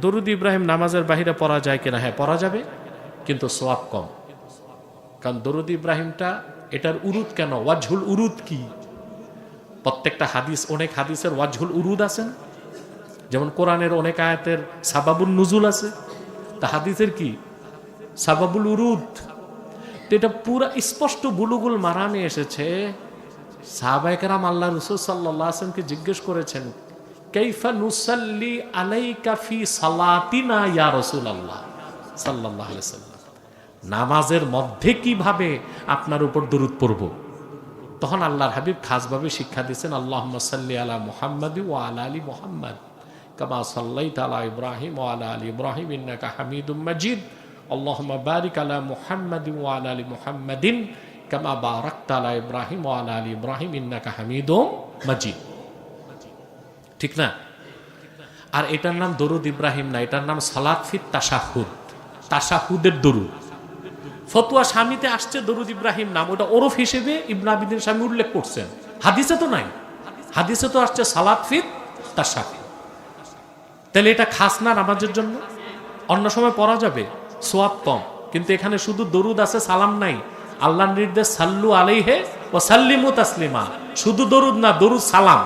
Speaker 1: দরুদ ইব্রাহিম নামাজের বাহিরে পড়া যায় কিনা? হ্যাঁ পড়া যাবে, কিন্তু সওয়াব কম। কারণ দরুদ ইব্রাহিমটা, এটার উরুদ কেন? ওয়াজহুল উরুদ কি? প্রত্যেকটা হাদিস, অনেক হাদিসের ওয়াজহুল উরুদ আছে, যেমন কোরআনের অনেক আয়াতের সাবাবুল নুজুল আছে, তা হাদিসের কি সাবাবুল উরুদ। তো এটা পুরা স্পষ্ট বুলুগুল মারামে এসেছে। সাহাবায়ে কেরাম আল্লাহ রাসূল সাল্লাল্লাহু আলাইহি ওয়াসাল্লামকে জিজ্ঞেস করেছেন কাইফা নুসাল্লি আলাইকা ফি সালাতিনা ইয়া রাসূলুল্লাহ সাল্লাল্লাহু আলাইহি ওয়াসাল্লাম, নামাজের মধ্যে কিভাবে আপনার উপর দরুদ পড়ব? তখন আল্লাহর হাবিব খাসভাবে শিক্ষা দিয়েছেন আল্লাহুম্মা সাল্লি আলা মুহাম্মাদ ওয়া আলা আলি মুহাম্মাদ কামা সাল্লাইতা আলা ইব্রাহিম ওয়া আলা আলি ইব্রাহিম ইন্নাকা হামিদুম মাজিদ আল্লাহুম্মা বারিক আলা মুহাম্মাদ ওয়া আলা আলি মুহাম্মাদিন কামা বারাকতা আলা ইব্রাহিম ওয়া আলা আলি ইব্রাহিম ইন্নাকা হামিদুম মাজিদ। ঠিক না? আর এটার নাম দরুদ ইব্রাহিম না, এটার নাম সালাত ফি তাশাহুদ, তাশাহুদের দরুদ। ফতোয়া স্বামীতে আসছে দরুদ ইব্রাহিম নাম, ওটা ওরফ হিসেবে ইবনে আবিদিন স্বামী উল্লেখ করছেন, হাদিসে তো নাই। হাদিসে তো আসছে সালাত ফি তাশাহুদ। তাহলে এটা খাস না নামাজের জন্য? অন্য সময় পড়া যাবে, সওয়াব কম, কিন্তু এখানে শুধু দরুদ আছে, সালাম নাই। আল্লাহর নির্দেশ সাল্লু আলাইহি ওয়া সাল্লিমু তাসলিমা, শুধু দরুদ না, দরুদ সালাম।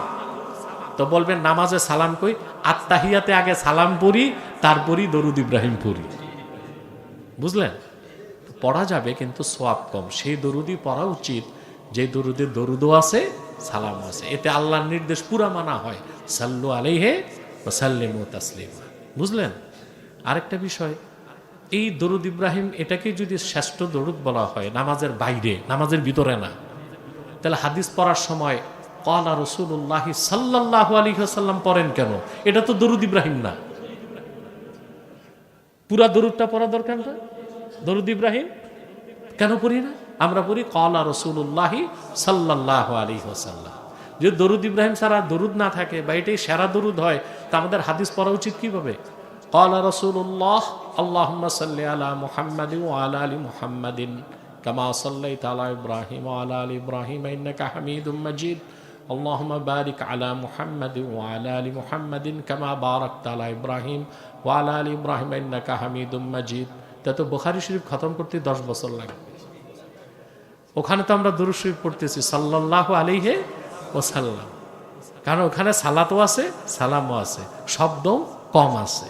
Speaker 1: তো বলবেন নামাজে সালাম কই? আত্তাহিয়াতে আগে সালাম পড়ি, তারপরই দরুদ ইব্রাহিম পড়ি। বুঝলেন? পড়া যাবে, কিন্তু সওয়াব কম। সেই দরুদই পড়া উচিত যে দরুদের দরুদও আছে, সালাম আছে। এতে আল্লাহর নির্দেশ পুরা মানা হয়, সাল্লু আলাইহি ওয়া সাল্লিমু তাসলিমা। বুঝলেন? আরেকটা বিষয়, এই দরুদ ইব্রাহিম এটাকে যদি শ্রেষ্ঠ দরুদ বলা হয় নামাজের বাইরে, নামাজের ভিতরে না, তাহলে হাদিস পড়ার সময় ক্বালা রাসূলুল্লাহ সাল্লাল্লাহু আলাইহি ওয়াসাল্লাম পড়েন কেন? এটা তো দরুদ ইব্রাহিম না। পুরা দরুদটা পড়া দরকার না? দরুদ ইব্রাহিম কেন পড়ি না? আমরা পড়ি ক্বালা রাসূলুল্লাহ সাল্লাল্লাহু আলাইহি ওয়াসাল্লাম। যে দরুদ ইব্রাহিম ছাড়া দরুদ না থাকে বা এটাই সেরা দরুদ হয়, তা আমাদের হাদিস পড়া উচিত কিভাবে? ক্বালা রাসূলুল্লাহ আল্লাহুম্মা সাল্লি আলা মুহাম্মাদিন ওয়া আলা আলি মুহাম্মাদিন কামা সাল্লাইতা আলা ইব্রাহিম ওয়া আলা আলি ইব্রাহিম ইন্নাকা হামিদুম মাজিদ আল্লাহুম্মা বারিক আলা মুহাম্মাদিন ওয়া আলা আলি মুহাম্মাদিন কামা বারাকতা আলা ইব্রাহিম ওয়া আলা আলি ইব্রাহিম ইন্নাকা হামিদুম মাজিদ। তা তো বুখারী শরীফ খতম করতে 10 বছর লাগবে। ওখানে তো আমরা দুরূদ শরীফ পড়তেছি সাল্লাল্লাহু আলাইহি ওয়াসাল্লাম, কারণ ওখানে সালাতও আছে, সালামও আছে, শব্দ কম আছে।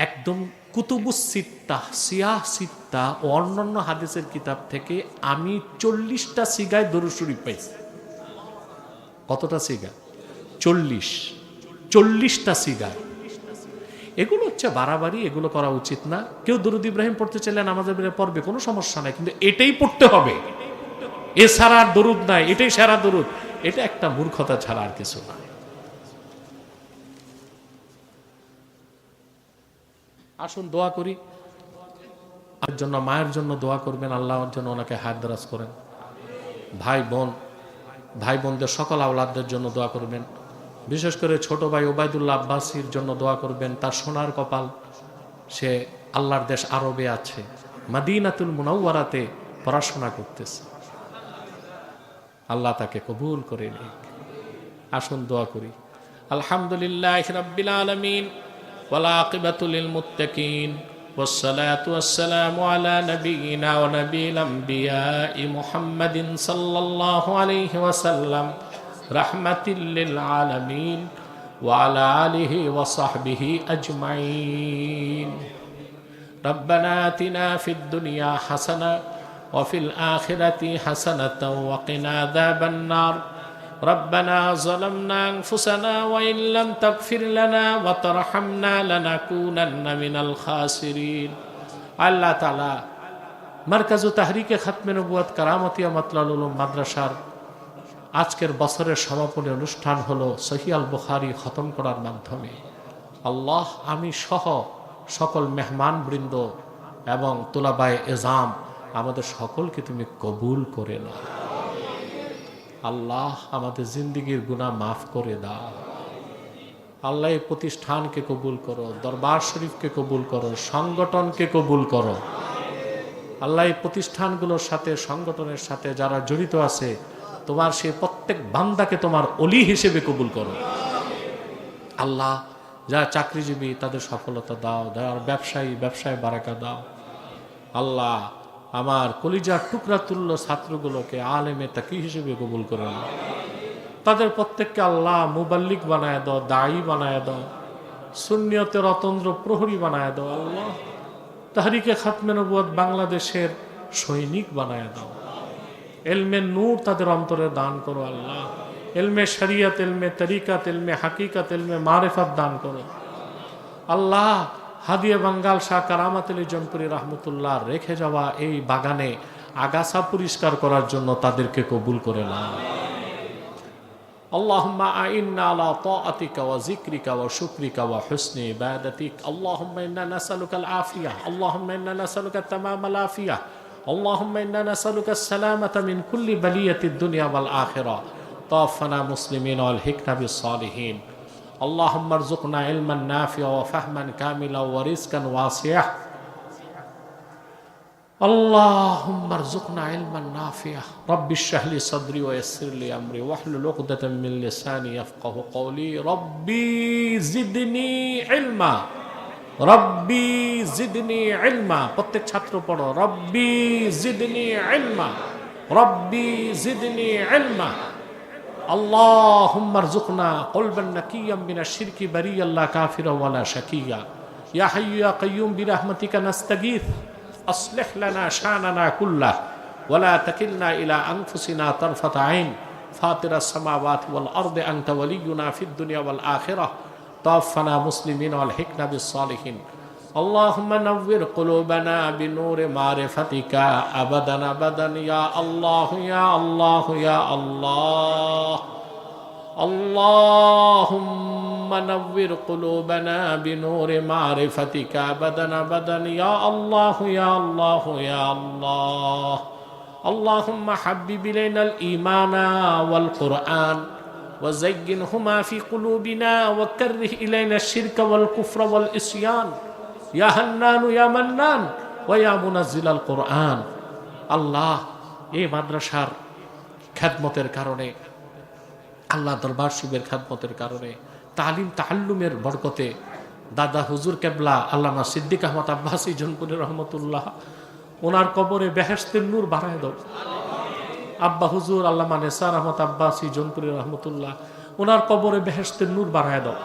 Speaker 1: একদম কুতুবুস সিত্তা, সিয়াহ সিত্তা ও অন্যান্য হাদিসের কিতাব থেকে আমি 40টা সিগায় দরুদ শরীফ পাইছি। কতটা সিগা? 40টা সিগায়। এগুলো হচ্ছে বাড়াবাড়ি, এগুলো করা উচিত না। কেউ দরুদ ইব্রাহিম পড়তে চাইলে নামাজের বেলা পড়বে, কোনো সমস্যা নাই, কিন্তু এটাই পড়তে হবে, এছাড়া আর দরুদ নাই, এটাই সেরা দরুদ, এটা একটা মূর্খতা ছাড়া আর কিছু না। আসুন দোয়া করি। আর জন্য, মায়ের জন্য দোয়া করবেন, আল্লাহর জন্য ওনাকে হায়াত দারাজ করেন। ভাই বোনদের সকল আওলাদদের জন্য দোয়া করবেন। বিশেষ করে ছোট ভাই ওবায়দুল্লাহ আব্বাসীর জন্য দোয়া করবেন। তার সোনার কপাল, সে আল্লাহর দেশ আরবে আছে, মদিনাতুল মুনাওয়ারাতে পড়াশোনা করতেছে, আল্লাহ তাকে কবুল করে নিক। আসুন দোয়া করি। আলহামদুলিল্লাহি রাব্বিল আলামিন ওয়াল আকিবাতু লিল মুত্তাকিন والصلاة والسلام على نبينا ونبي الأنبياء محمد صلى الله عليه وسلم رحمة للعالمين وعلى آله وصحبه أجمعين. ربنا آتنا في الدنيا حسنة وفي الآخرة حسنة وقنا عذاب النار. ربنا ظلمنا أنفسنا وإن لم تغفر لنا وترحمنا لنكونن من الخاسرين. আল্লাহ তাআলা মারকাজু তাহরিকে খাতমে নবুয়ত কারামতিয়া মাতলাল উলুম মাদ্রাসার আজকের বছরের সমাপনী অনুষ্ঠান হলো সহিহ আল বুখারী খতম করার মাধ্যমে। আল্লাহ, আমি সহ সকল মেহমান বৃন্দ এবং তুলাবায়ে এজাম আমাদের সকলকে তুমি কবুল করে নাও। আল্লাহ, আমাদের জিন্দিগির গুনাহ মাফ করে দাও। আল্লাহ, এই প্রতিষ্ঠানকে কবুল করো, দরবার শরীফকে কবুল করো, সংগঠনকে কবুল করো। আল্লাহ, এই প্রতিষ্ঠানগুলোর সাথে, সংগঠনের সাথে যারা জড়িত আছে, তোমার সেই প্রত্যেক বান্দাকে তোমার ওলি হিসেবে কবুল করো। আল্লাহ, যারা চাকরিজীবী তাদের সফলতা দাও, যারা ব্যবসায় বারাকা দাও। আল্লাহ, আমার কলিজার টুকরা তুল্য ছাত্রগুলোকে আলেমে তাকি হিসেবে কবুল করে নাও। তাদের প্রত্যেককে আল্লাহ মুবাল্লিগ বানায় দাও, দায়ী বানায় দাও, সুন্নিয়তের অতন্দ্র প্রহরী বানায় দাও। আল্লাহ, তাহরিকে খাতমে নবুয়ত বাংলাদেশের সৈনিক বানায় দাও। এলমে নূর তাদের অন্তরে দান করো। আল্লাহ, এলমে শরিয়ত, এলমে তরিকাত, এলমে হাকিকাত, এলমে মারিফাত দান করো। আল্লাহ, হাদিয়া বাঙ্গাল শাহ কারামাত আলী জনপুরি রহমতুল্লাহ রেখে যাওয়া এই বাগানে আগাছা পরিষ্কার করার জন্য তাদেরকে কবুল করে নাও। আল্লাহুম্মা আইন্না আলা তাআতিকা ওয়া যিকরিকা ওয়া শুকরিকা ওয়া হুসনি ইবাদাতিক। আল্লাহুম্মা ইন্না নাসআলুকাল আফিয়াহ, আল্লাহুম্মা ইন্না নাসআলুকা তামামাল আফিয়াহ, আল্লাহুম্মা ইন্না নাসআলুকা সালামাতা মিন কুল্লি বালিয়াতিদ দুনিয়া ওয়াল আখিরাহ। তাওয়াফানা মুসলিমিন ওয়াল হিকনা বিস সালিহিন। اللهم ارزقنا علما نافعا وفهما كاملا ورزقا واسعا. اللهم ارزقنا علما نافعا. رب اشرح لي صدري ويسر لي امري واحلل عقدة من لساني يفقهوا قولي. ربي زدني علما. ربي زدني علما. প্রত্যেক ছাত্র পড়ো, ربي زدني علما. ربي زدني علما. اللهم ارزقنا قلبا نقيا من الشرك بريا لا كافرا ولا شقيا. يا حي يا قيوم برحمتك نستغيث. اصلح لنا شاننا كله ولا تكلنا الى انفسنا طرفة عين. فاطر السماوات والارض انت ولينا في الدنيا والاخره. توفنا مسلمين والحقنا بالصالحين. اللهم نور قلوبنا بنور معرفتك ابدا ابدا يا الله يا الله يا الله. اللهم نور قلوبنا بنور معرفتك ابدا ابدا يا الله يا الله يا الله. اللهم حبب الينا الايمان والقران وزينهما في قلوبنا وكره الينا الشرك والكفر والعصيان. يا حنان يا منان ويا منزل القرآن. আল্লাহ, এই মাদ্রাসার খেদমতের কারণে, আল্লাহ দরবার শরীফের খেদমতের কারণে, তালিম তাআল্লুমের বরকতে দাদা হুজুর কেবলা আল্লামা সিদ্দিক আহমদ আব্বাসী জনপুরি রহমতুল্লাহ, ওনার কবরে বেহেশতের নূর বাড়ায় দাও। আব্বা হুজুর আল্লামা নেসার আহমদ আব্বাসী জনপুরি রহমতুল্লাহ, ওনার কবরে বেহেশতের নূর বাড়ায় দাও।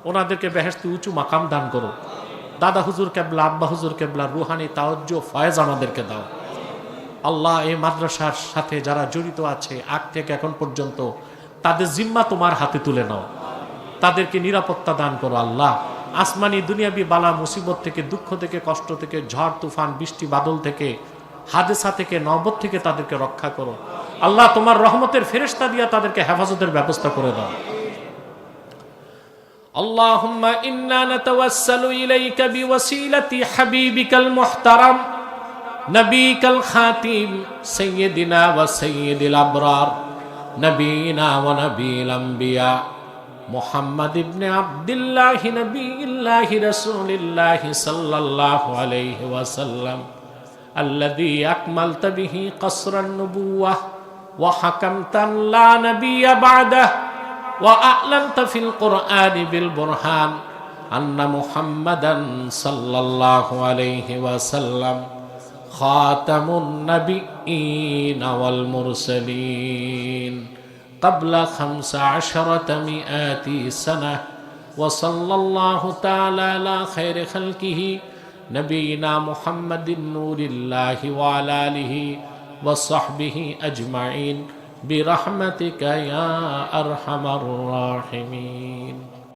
Speaker 1: ওনাদেরকে বেহেশতে উঁচু মাকাম দান করো। দাদা হুজুর কেবলা, আব্বা হুজুর কেবলা রুহানি তাওজ্জু ফয়েজ আমাদেরকে দাও। আল্লাহ এই মাদ্রাসার সাথে যারা জড়িত আছে আগ থেকে এখন পর্যন্ত তাদের জিম্মা তোমার হাতে তুলে নাও, তাদেরকে নিরাপত্তা দান করো আল্লাহ। আসমানি দুনিয়াবি বালা মুসিবত থেকে, দুঃখ থেকে, কষ্ট থেকে, ঝড় তুফান বৃষ্টি বাদল থেকে, হাদেসা থেকে, নবত থেকে তাদেরকে রক্ষা করো আল্লাহ। তোমার রহমতের ফেরেশতা দিয়া তাদেরকে হেফাজতের ব্যবস্থা করে দাও। اللهم إنا نتوسل إليك بوسيلة حبيبك المحترم نبيك الخاتم سيدنا وسيد الأبرار نبينا ونبي الأنبياء محمد بن عبد الله نبي الله رسول الله صلى الله عليه وسلم الذي أكملت به قصر النبوة وحكمت لا نبي بعده وأعلنت في القرآن بالبرهان أن محمدا صلى الله عليه وسلم خاتم النبيين والمرسلين قبل 1500 سنة وصلى الله تعالى على خير خلقه نبينا محمد نور الله وعلى آله وصحبه أجمعين برحمتك يا أرحم الراحمين।